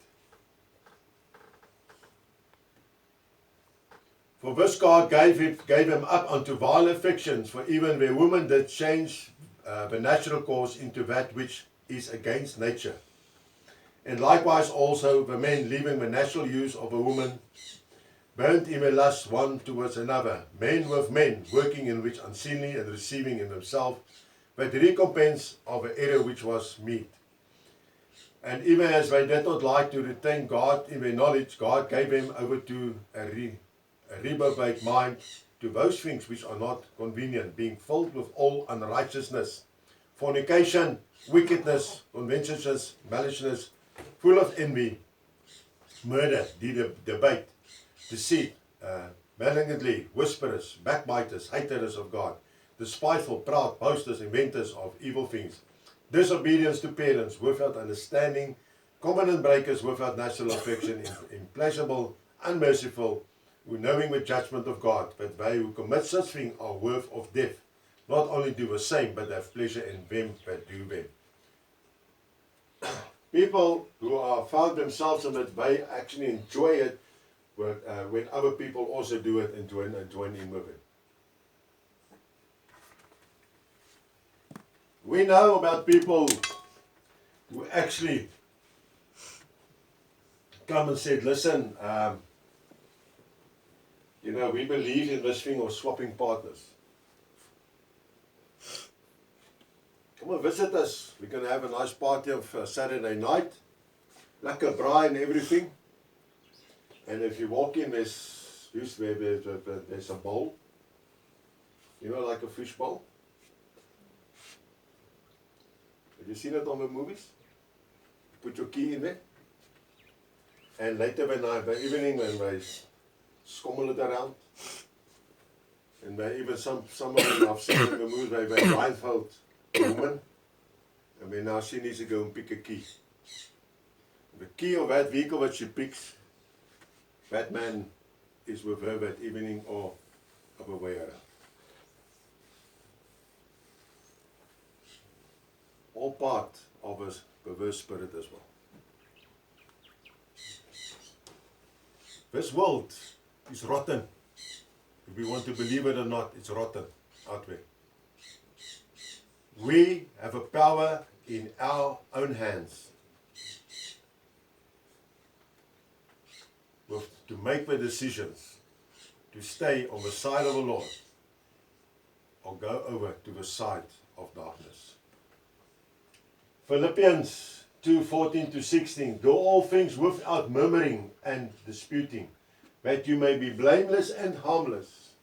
For this God gave him up unto vile affections, for even the woman did change the natural course into that which is against nature. And likewise also the men, leaving the natural use of a woman, burnt in a lust one towards another, men with men, working in which unseemly, and receiving in themselves but the recompense of the error which was meet. And even as they did not like to retain God in their knowledge, God gave them over to a reprobate mind, to those things which are not convenient, being filled with all unrighteousness, fornication, wickedness, covetousness, maliciousness, full of envy, murder, debate, deceit, malignantly, whisperers, backbiters, haters of God, despiteful, proud, boasters, inventors of evil things, disobedience to parents, without understanding, covenant breakers, without natural affection, implacable, unmerciful, who knowing the judgment of God, that they who commit such things are worth of death, not only do the same, but have pleasure in them that do them. People who are found themselves in it, they actually enjoy it when other people also do it and join in with it. We know about people who actually come and said, listen, you know, we believe in this thing of swapping partners. Come and visit us. We're going to have a nice party of Saturday night. Lekker braai and everything. And if you walk in, there's a bowl. You know, like a fish bowl. Have you seen it on the movies? Put your key in there. And later by evening when they schommel it around. And even some of them I've seen in the movies, they blindfold a woman. And then now she needs to go and pick a key. The key of that vehicle that she picks, that man is with her that evening or other way around. All part of a perverse spirit as well. This world is rotten. If we want to believe it or not, it's rotten out there. We have a power in our own hands to make the decisions to stay on the side of the Lord or go over to the side of darkness. Philippians 2:14-16. Do all things without murmuring and disputing, that you may be blameless and harmless,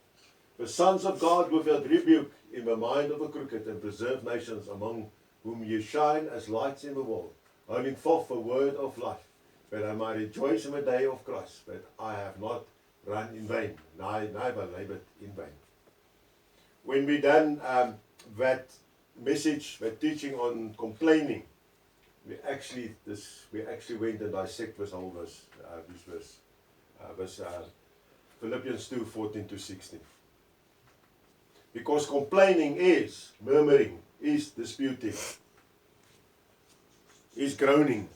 the sons of God without rebuke, in the mind of the crooked, and preserve nations among whom you shine as lights in the world, holding forth the word of life, that I might rejoice in the day of Christ, that I have not run in vain, neither labored in vain. When we done that message, that teaching on complaining, we actually went and dissect this whole verse, Philippians 2:14-16. Because complaining is murmuring, is disputing, is groaning.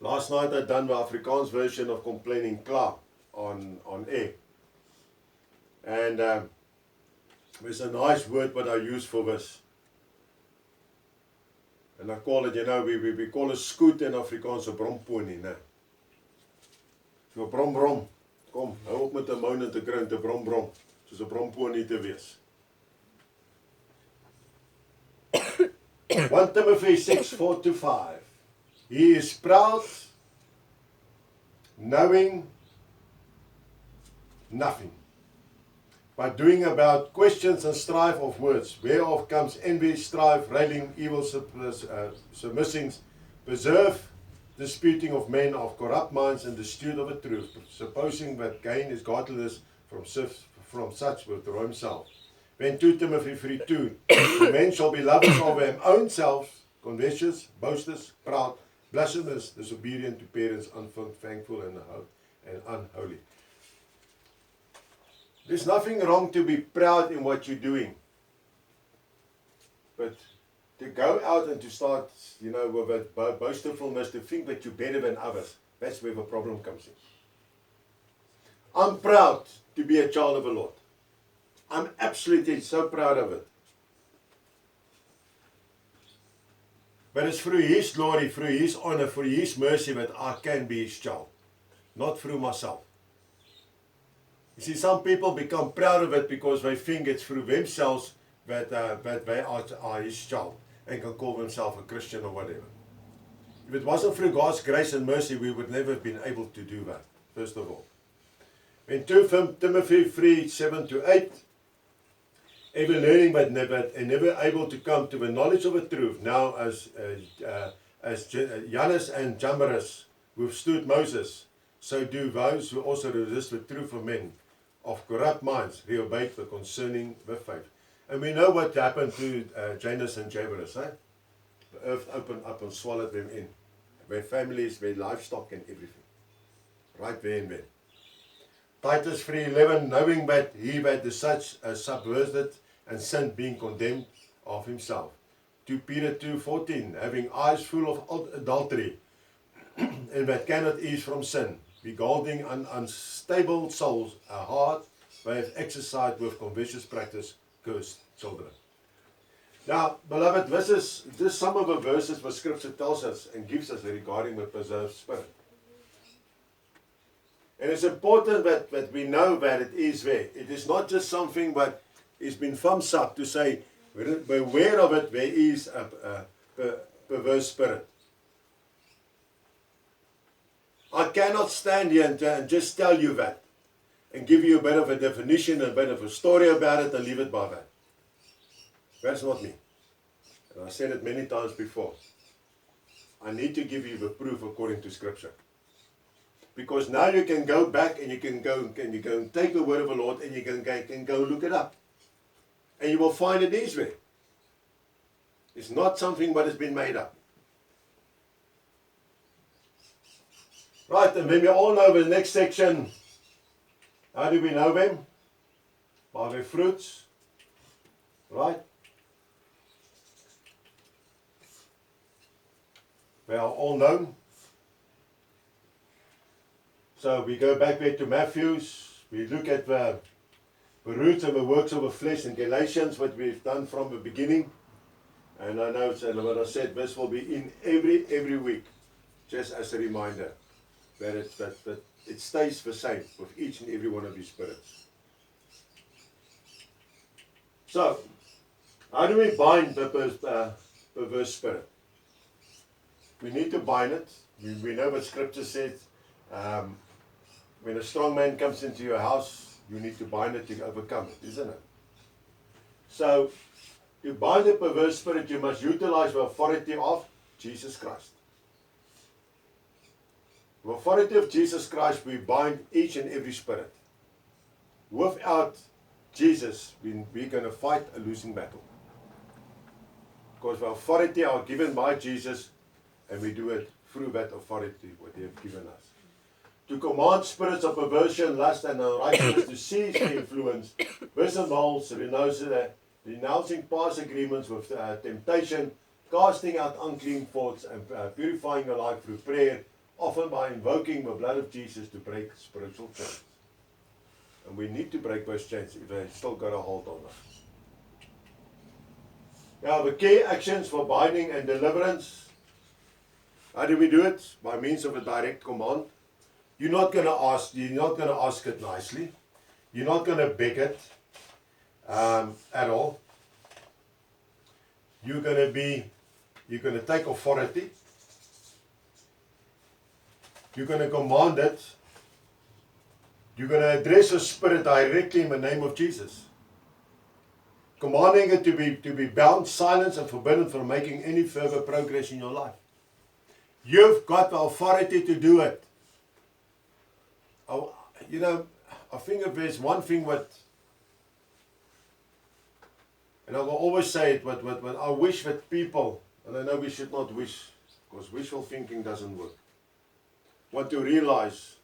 Last night I done the Afrikaans version of complaining klaar on air. And there's a nice word that I use for this. And I call it, you know, we call it skoot in Afrikaans 'n bromponie, né? So brom. Kom, hou op met 'n moan en te kry en te brom. Soos 'n bromponie te wees. 1 Timothy 6:4-5. He is proud, knowing nothing, but doing about questions and strife of words, whereof comes envy, strife, railing, evil submissings, preserve disputing of men of corrupt minds and dispute of the truth, supposing that gain is godliness, from such withdraw himself. Then 2 Timothy 3:2, the men shall be lovers of their own selves, covetous, boasters, proud, blasphemous, disobedient to parents, unthankful and unholy. There's nothing wrong to be proud in what you're doing. But to go out and to start, you know, with that boastfulness, to think that you're better than others, that's where the problem comes in. I'm proud to be a child of the Lord. I'm absolutely so proud of it. But it's through His glory, through His honor, through His mercy that I can be His child. Not through myself. You see, some people become proud of it because they think it's through themselves that they are His child and can call themselves a Christian or whatever. If it wasn't through God's grace and mercy, we would never have been able to do that, first of all. In 2 Timothy 3:7-8, ever learning but never able to come to the knowledge of the truth, now as Jannes and Jambres withstood Moses, so do those who also resist the truth of men of corrupt minds reobey concerning the faith. And we know what happened to Jannes and Jambres. The earth opened up and swallowed them in. Their families, their livestock and everything. Right there and then. Titus 3:11, knowing that he that is such as subverted and sinned, being condemned of himself. 2 Peter 2:14, having eyes full of adultery, and that cannot ease from sin, beguiling unstable souls, a heart they have exercised with covetous practice, cursed children. Now, beloved, this is just some of the verses where Scripture tells us and gives us regarding the preserved spirit. And it's important that we know that it is there. It is not just something that has been thumbs up to say, beware of it, there is a perverse spirit. I cannot stand here and just tell you that and give you a bit of a definition, a bit of a story about it and leave it by that. That's not me. And I said it many times before. I need to give you the proof according to Scripture. Because now you can go back and you can go and take the word of the Lord and you can go look it up. And you will find it is there. It's not something that has been made up. Right, and then we all know the next section. How do we know them? By their fruits. Right? They are all known. So we go back there to Matthew's. We look at the roots and the works of the flesh in Galatians, what we've done from the beginning. And I know, and what I said, this will be in every week, just as a reminder that it stays the same with each and every one of these spirits. So, how do we bind the perverse spirit? We need to bind it. We know what Scripture says. When a strong man comes into your house, you need to bind it to overcome it, isn't it? So, to bind the perverse spirit, you must utilize the authority of Jesus Christ. The authority of Jesus Christ, we bind each and every spirit. Without Jesus, we're going to fight a losing battle. Because the authority are given by Jesus, and we do it through that authority, what He has given us. To command spirits of perversion, lust, and unrighteousness to cease their influence, wisdom holds, renouncing past agreements with temptation, casting out unclean thoughts, and purifying your life through prayer, often by invoking the blood of Jesus to break spiritual chains. And we need to break those chains if they still got a hold on us. Now, the key actions for binding and deliverance. How do we do it? By means of a direct command. You're not going to ask it nicely. You're not going to beg it at all. You're going to take authority. You're going to command it. You're going to address the spirit directly in the name of Jesus. Commanding it to be bound, silenced, and forbidden from making any further progress in your life. You've got the authority to do it. I think if there's one thing and I will always say it, but I wish that people, and I know we should not wish, because wishful thinking doesn't work, want to realize,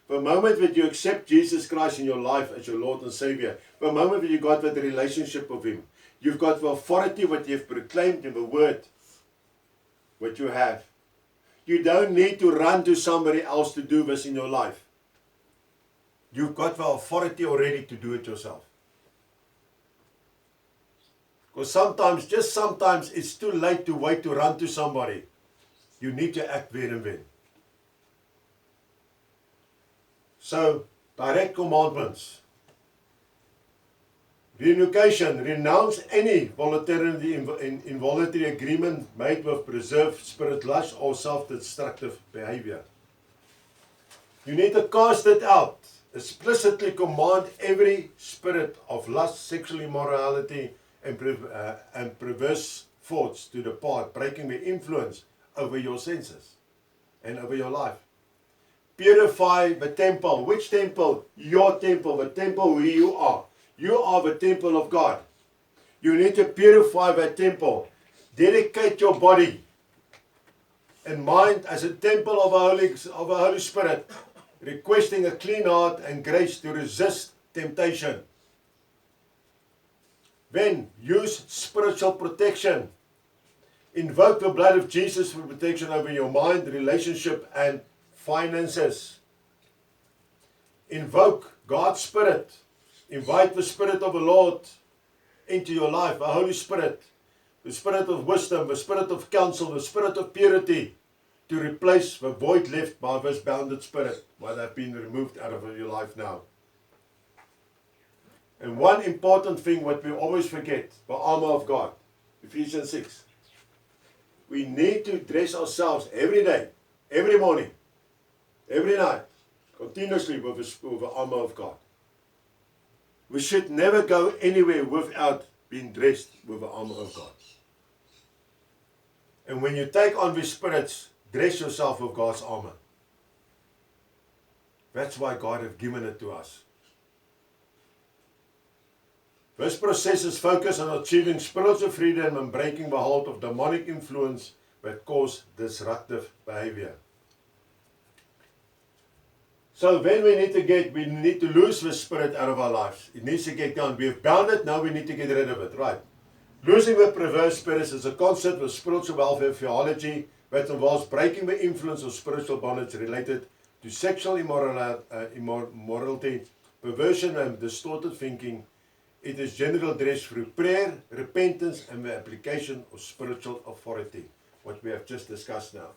the moment that you accept Jesus Christ in your life as your Lord and Savior, the moment that you got that relationship with Him, you've got the authority what you've proclaimed in the Word, what you have. You don't need to run to somebody else to do this in your life. You've got the authority already to do it yourself. Because sometimes it's too late to wait to run to somebody. You need to act there and then. So, direct commandments. Renunciation, renounce any involuntary agreement made with preserved spirit lust or self-destructive behavior. You need to cast it out. Explicitly command every spirit of lust, sexual immorality, and perverse thoughts to depart, breaking the influence over your senses and over your life. Purify the temple. Which temple? Your temple, the temple where you are. You are the temple of God. You need to purify that temple. Dedicate your body and mind as a temple of the Holy Spirit, requesting a clean heart and grace to resist temptation. Then use spiritual protection. Invoke the blood of Jesus for protection over your mind, relationship, and finances. Invoke God's Spirit. Invite the Spirit of the Lord into your life, the Holy Spirit, the Spirit of wisdom, the Spirit of counsel, the Spirit of purity, to replace the void left by this bounded spirit, what have been removed out of your life now. And one important thing what we always forget, the armor of God, Ephesians 6. We need to dress ourselves every day, every morning, every night, continuously with the armor of God. We should never go anywhere without being dressed with the armor of God. And when you take on these spirits, dress yourself with God's armor. That's why God has given it to us. This process is focused on achieving spiritual freedom and breaking the hold of demonic influence that cause disruptive behavior. So then we need to lose the spirit out of our lives. It needs to get gone. We've bound it, now we need to get rid of it, right? Losing the perverse spirits is a concept of spiritual welfare theology that involves breaking the influence of spiritual bondage related to sexual immorality, perversion and distorted thinking. It is generally addressed through prayer, repentance, and the application of spiritual authority, what we have just discussed now.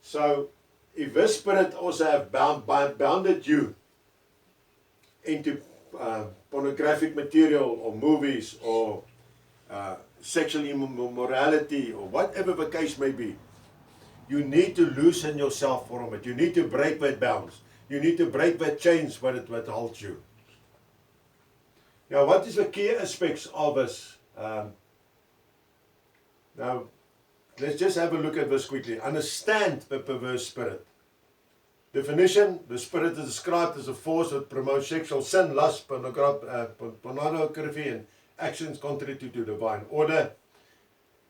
So, if this spirit also have bounded you into pornographic material or movies or sexual immorality or whatever the case may be, you need to loosen yourself from it. You need to break that bounds. You need to break that chains that holds you. Now, what is the key aspects of this? Now, let's just have a look at this quickly. Understand the perverse spirit. Definition: the spirit is described as a force that promotes sexual sin, lust, pornography, and actions contrary to divine order.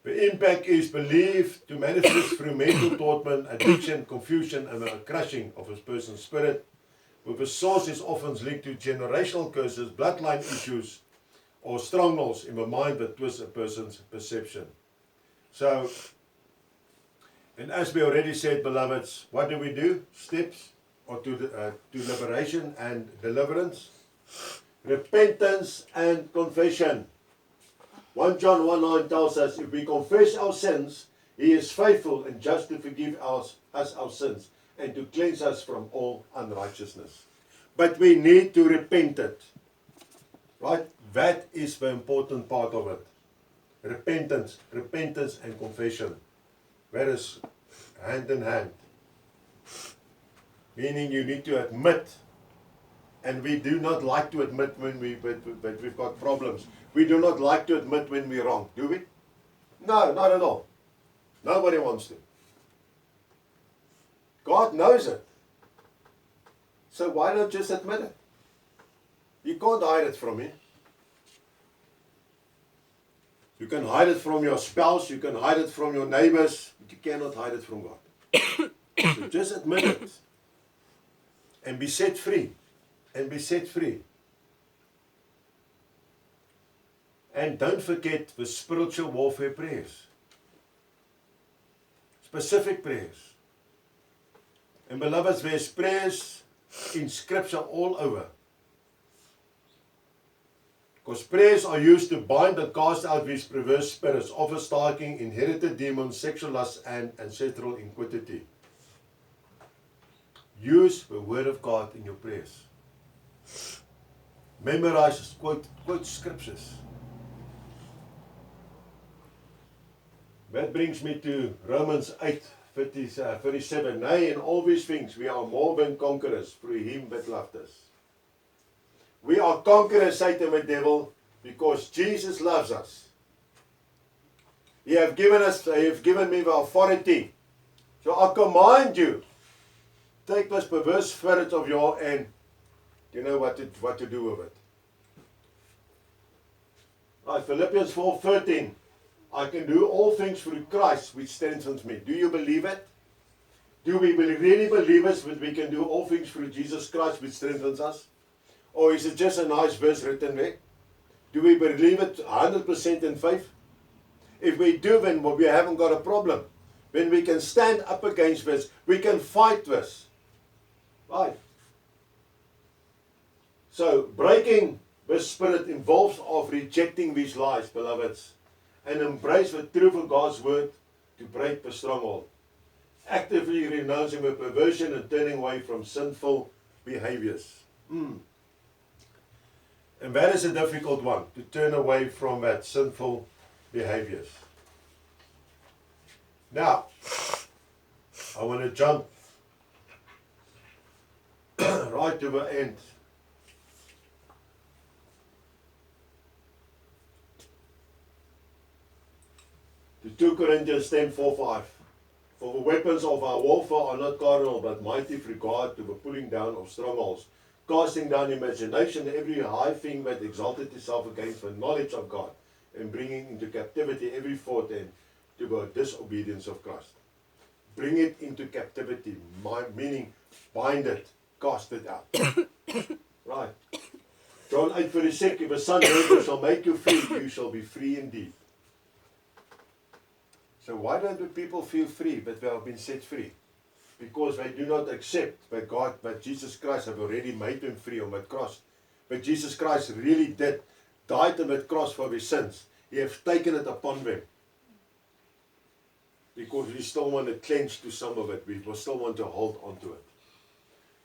The impact is believed to manifest through mental torment, addiction, confusion, and a crushing of a person's spirit, with the source is often linked to generational curses, bloodline issues, or strongholds in the mind that twist a person's perception. So, and as we already said, beloveds, what do? Steps or to liberation and deliverance, repentance and confession. 1 John 1:9 tells us, if we confess our sins, He is faithful and just to forgive us our sins and to cleanse us from all unrighteousness. But we need to repent it. Right? That is the important part of it. Repentance and confession. That is hand in hand. Meaning you need to admit, and we do not like to admit when we've got problems. We do not like to admit when we're wrong, do we? No, not at all. Nobody wants to. God knows it. So why not just admit it? You can't hide it from Him. You can hide it from your spouse, you can hide it from your neighbors, but you cannot hide it from God. So just admit it. And be set free. And be set free. And don't forget the spiritual warfare prayers. Specific prayers. And beloveds, there's prayers in Scripture all over. Because prayers are used to bind and cast out these perverse spirits, office stalking, inherited demons, sexual lust, and ancestral iniquity. Use the Word of God in your prayers. Memorize, quote scriptures. That brings me to Romans 8:37. Nay, in all these things we are more than conquerors through Him that loved us. We are conquerors, Satan the devil, because Jesus loves us. He have given me the authority. So I command you, take this perverse spirit of yours and you know what to do with it. Right, Philippians 4:13. I can do all things through Christ which strengthens me. Do you believe it? Do we really believe it that we can do all things through Jesus Christ which strengthens us? Or is it just a nice verse written there? Do we believe it 100% in faith? If we do, then we haven't got a problem. When we can stand up against this, we can fight this. Right. So, breaking This spirit involves of rejecting these lies, beloveds, and embrace the truth of God's word to break the stronghold. Actively renouncing the perversion and turning away from sinful behaviors. And that is a difficult one, to turn away from that sinful behaviors. Now, I want to jump right to the end. To 2 Corinthians 10:4-5. For the weapons of our warfare are not carnal, but mighty with regard to the pulling down of strongholds, casting down imagination, every high thing that exalted itself against the knowledge of God, and bringing into captivity every thought and to the disobedience of Christ. Bring it into captivity, meaning bind it, cast it out. Right. John 8:36, if the Son shall make you free, you shall be free indeed. So why don't the people feel free, but they have been set free? Because they do not accept that God, that Jesus Christ have already made them free on that cross. But Jesus Christ really did, died on that cross for their sins. He has taken it upon them. Because we still want to clench to some of it. We still want to hold on to it.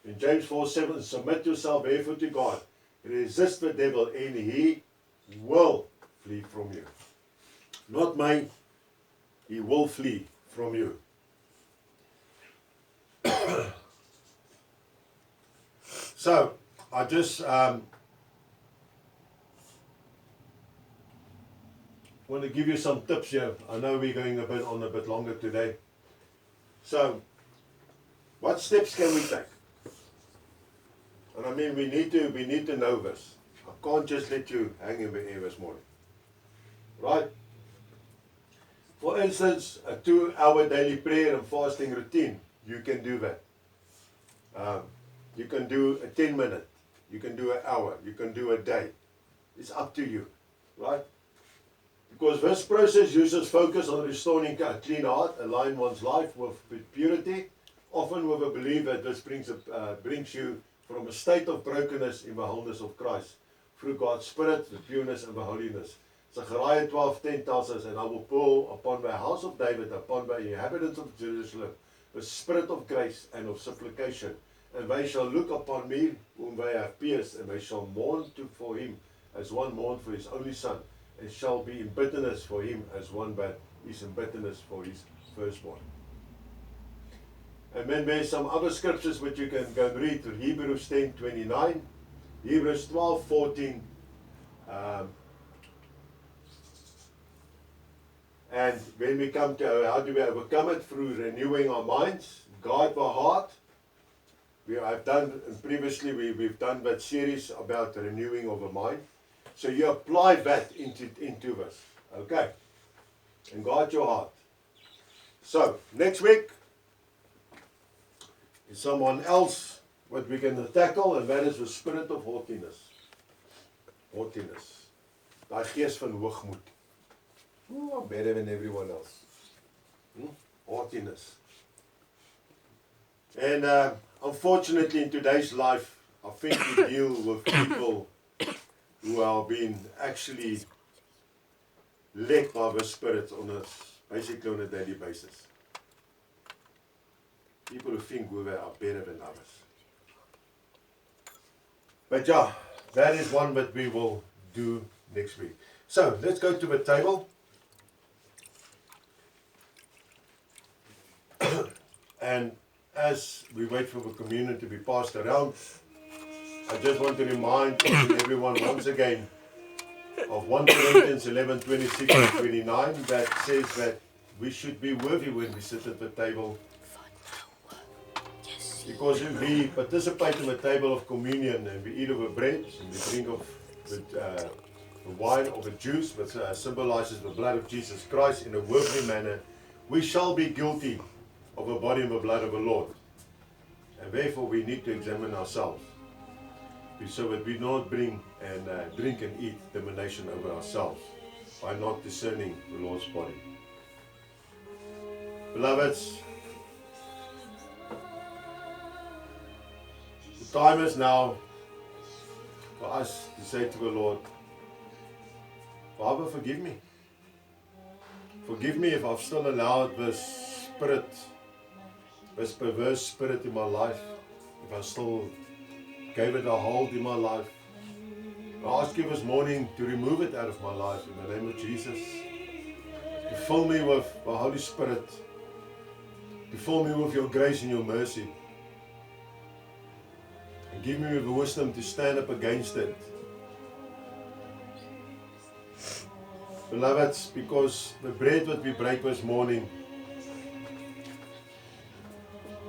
In James 4:7, submit yourself therefore to God. Resist the devil and he will flee from you. Not may, he will flee from you. So, I just want to give you some tips here. I know we're going a bit longer today. So, what steps can we take? And I mean, we need to know this. I can't just let you hang in the air this morning. Right? For instance, a 2-hour daily prayer and fasting routine. You can do that. You can do a 10-minute. You can do an hour. You can do a day. It's up to you. Right? Because this process uses focus on restoring a clean heart, align one's life with purity, often with a belief that this brings you from a state of brokenness in the wholeness of Christ, through God's Spirit, the pureness and the holiness. Zechariah 12:10 tells us, and I will pour upon the house of David, upon the inhabitants of Jerusalem, the spirit of grace and of supplication, and they shall look upon me whom they have pierced, and they shall mourn for him as one mourned for his only son, and shall be in bitterness for him as one that is in bitterness for his firstborn. And then there's some other scriptures which you can go and read, to Hebrews 10:29, Hebrews 12:14, and when we come to how do we overcome it? Through renewing our minds, guard our heart. Previously we've done that series about the renewing of the mind. So you apply that into this, okay? And guard your heart. So next week is someone else what we're going to tackle, and that is the spirit of haughtiness. Haughtiness. Daai gees van hoogmoed. I'm better than everyone else. Haughtiness. And unfortunately in today's life, I think we deal with people who are being actually led by the Spirit basically on a daily basis. People who think they are better than others. But yeah, that is one that we will do next week. So, let's go to the table. And as we wait for the communion to be passed around, I just want to remind everyone once again of 1 Corinthians 11:26 and 29 that says that we should be worthy when we sit at the table. Because if we participate in the table of communion and we eat of the bread and we drink of the wine or the juice, which symbolizes the blood of Jesus Christ in a worldly manner, we shall be guilty of the body and the blood of the Lord. And therefore we need to examine ourselves, so that we not bring and drink and eat domination over ourselves by not discerning the Lord's body. Beloveds, the time is now for us to say to the Lord, Father, forgive me. Forgive me if I've still allowed this spirit, this perverse spirit in my life, if I still gave it a hold in my life. I ask you this morning to remove it out of my life in the name of Jesus. To fill me with the Holy Spirit. To fill me with your grace and your mercy. And give me the wisdom to stand up against it. Beloveds, because the bread that we break this morning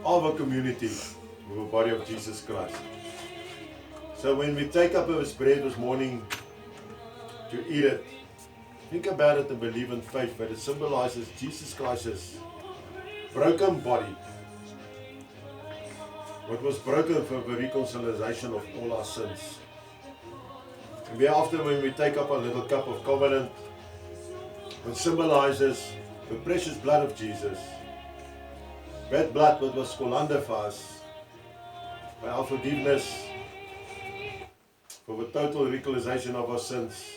of a community with the body of Jesus Christ. So when we take up this bread this morning to eat it, think about it and believe in faith that it symbolizes Jesus Christ's broken body, what was broken for the reconciliation of all our sins. And thereafter, when we take up a little cup of covenant, it symbolizes the precious blood of Jesus, that blood that was squandered for us, by our forgiveness, for the total reconciliation of our sins.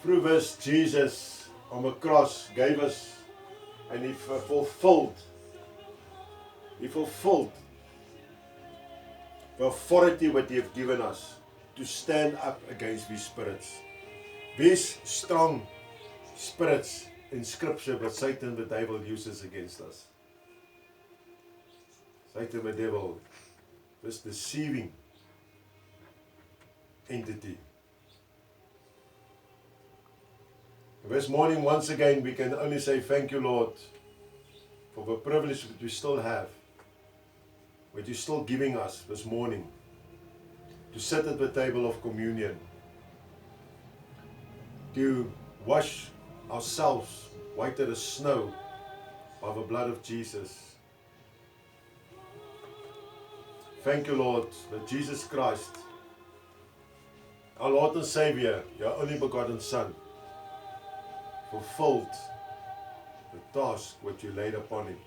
Through this, Jesus on the cross gave us, and He fulfilled the authority that He has given us to stand up against these spirits. These strong spirits in Scripture that Satan, the devil, uses against us. Satan, the devil, this deceiving entity. This morning, once again, we can only say thank you, Lord, for the privilege that we still have, what you're still giving us this morning, to sit at the table of communion, to wash ourselves whiter as snow by the blood of Jesus. Thank you, Lord, that Jesus Christ, our Lord and Savior, your only begotten Son, fulfilled the task which you laid upon Him,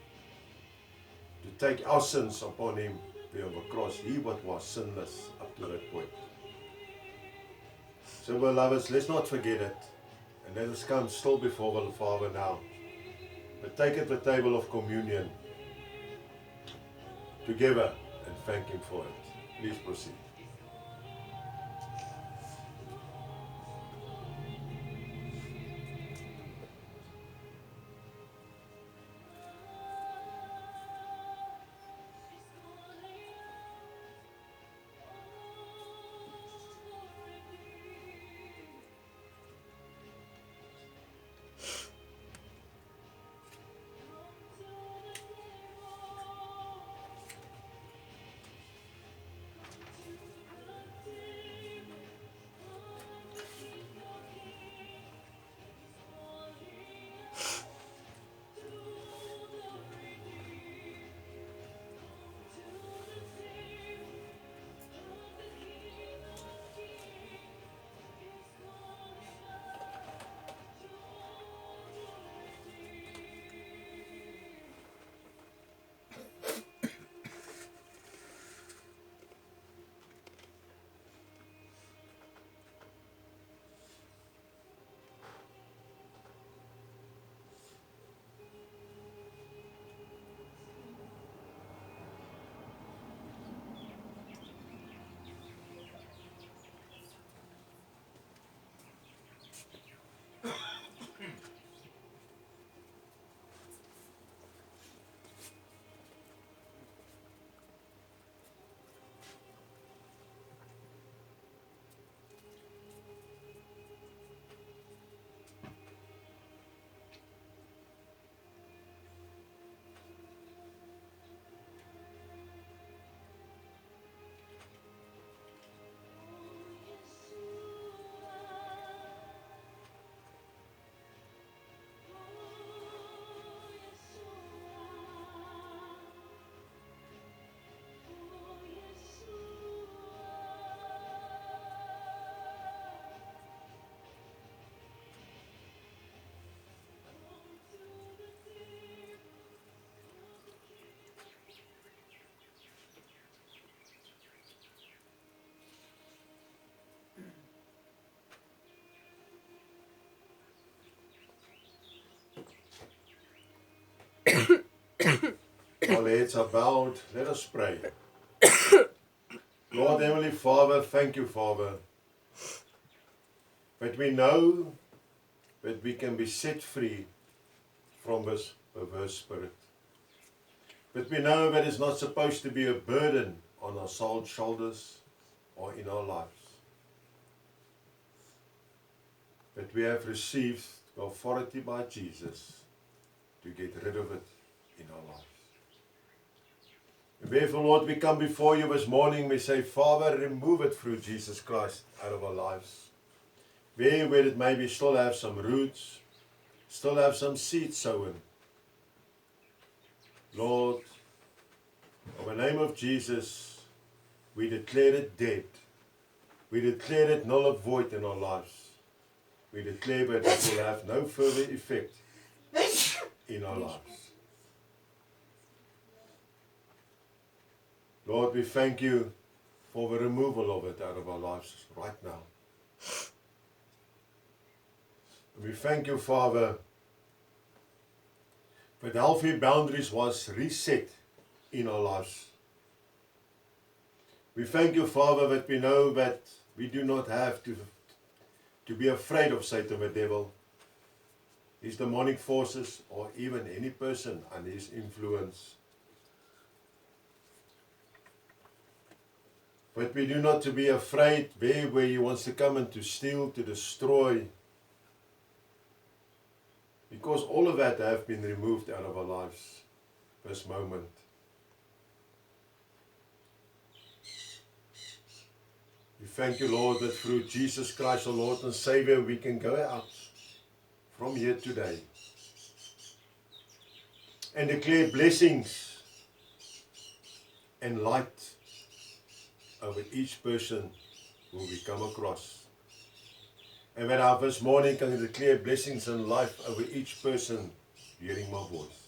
to take our sins upon Him beyond the cross. He what was sinless up to that point. So, beloveds, let's not forget it, and let us come still before the Father now, but take at the table of communion together and thank Him for it. Please proceed. heads are bowed, let us pray. Lord Heavenly Father, thank you, Father, that we know that we can be set free from this perverse spirit. But we know that it's not supposed to be a burden on our soul's shoulders or in our lives. But we have received the authority by Jesus to get rid of it in our lives. And therefore, Lord, we come before you this morning, we say, Father, remove it through Jesus Christ out of our lives. Where it maybe still have some roots, still have some seed sown. Lord, in the name of Jesus, we declare it dead. We declare it null and void in our lives. We declare that it will have no further effect in our lives. Lord, we thank you for the removal of it out of our lives right now. We thank you, Father, that healthy boundaries was reset in our lives. We thank you, Father, that we know that we do not have to be afraid of Satan, the devil, his demonic forces, or even any person under his influence. But we do not to be afraid where he wants to come and to steal, to destroy, because all of that have been removed out of our lives this moment. We thank you, Lord, that through Jesus Christ, our Lord and Savior, we can go out from here today and declare blessings and light over each person who we come across. And that I this morning can declare blessings and life over each person hearing my voice.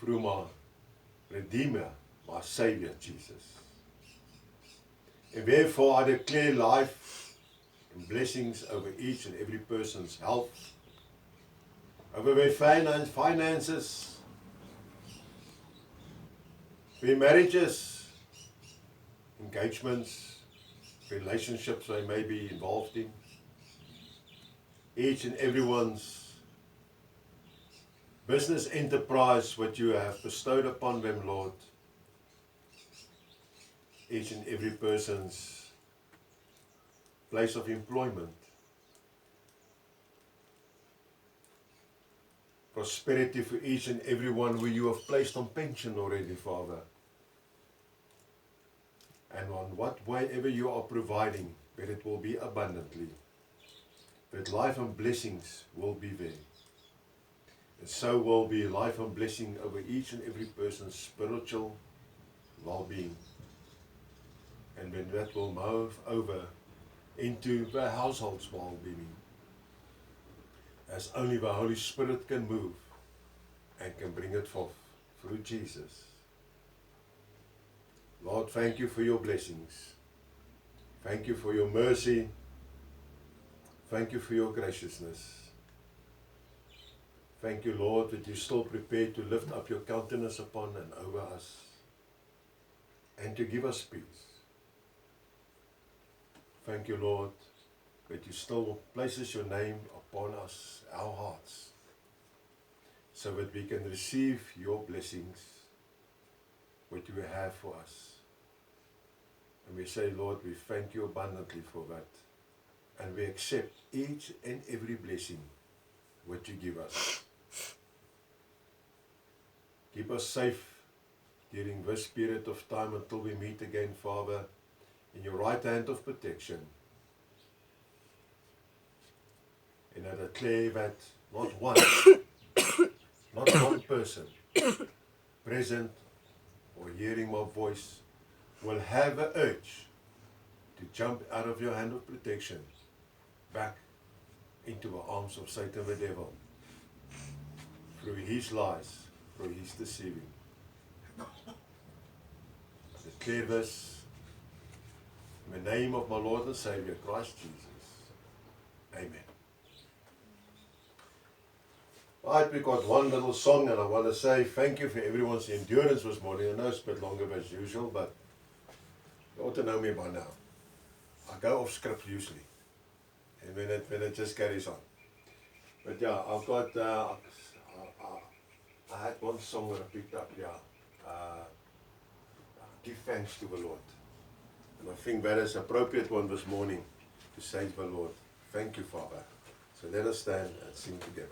Through my Redeemer, my Savior, Jesus. And therefore I declare life and blessings over each and every person's health, over their finances, their marriages, engagements, relationships they may be involved in, each and everyone's business enterprise, what you have bestowed upon them, Lord, each and every person's place of employment, prosperity for each and everyone who you have placed on pension already, Father. And on whatever you are providing, that it will be abundantly, that life and blessings will be there. And so will be life and blessing over each and every person's spiritual well-being. And when that will move over into the household's well-being, as only the Holy Spirit can move and can bring it forth through Jesus. Lord, thank you for your blessings. Thank you for your mercy. Thank you for your graciousness. Thank you, Lord, that you're still prepared to lift up your countenance upon and over us and to give us peace. Thank you, Lord, that you still places your name upon us, our hearts, so that we can receive your blessings, what you have for us. And we say, Lord, we thank you abundantly for that. And we accept each and every blessing what you give us. Keep us safe during this period of time until we meet again, Father, in your right hand of protection. And I declare that not one person present or hearing my voice will have an urge to jump out of your hand of protection back into the arms of Satan the devil through his lies, through his deceiving. I declare this in the name of my Lord and Savior, Christ Jesus. Amen. Right, we got one little song, and I want to say thank you for everyone's endurance this morning. I know it's a bit longer as usual, but you ought to know me by now. I go off script usually, and when it just carries on. But yeah, I've got, I had one song that I picked up, give thanks to the Lord. And I think that is an appropriate one this morning to say to the Lord, thank you, Father. So let us stand and sing together.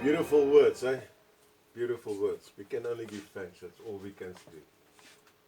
Beautiful words, eh? Beautiful words. We can only give thanks. That's all we can do.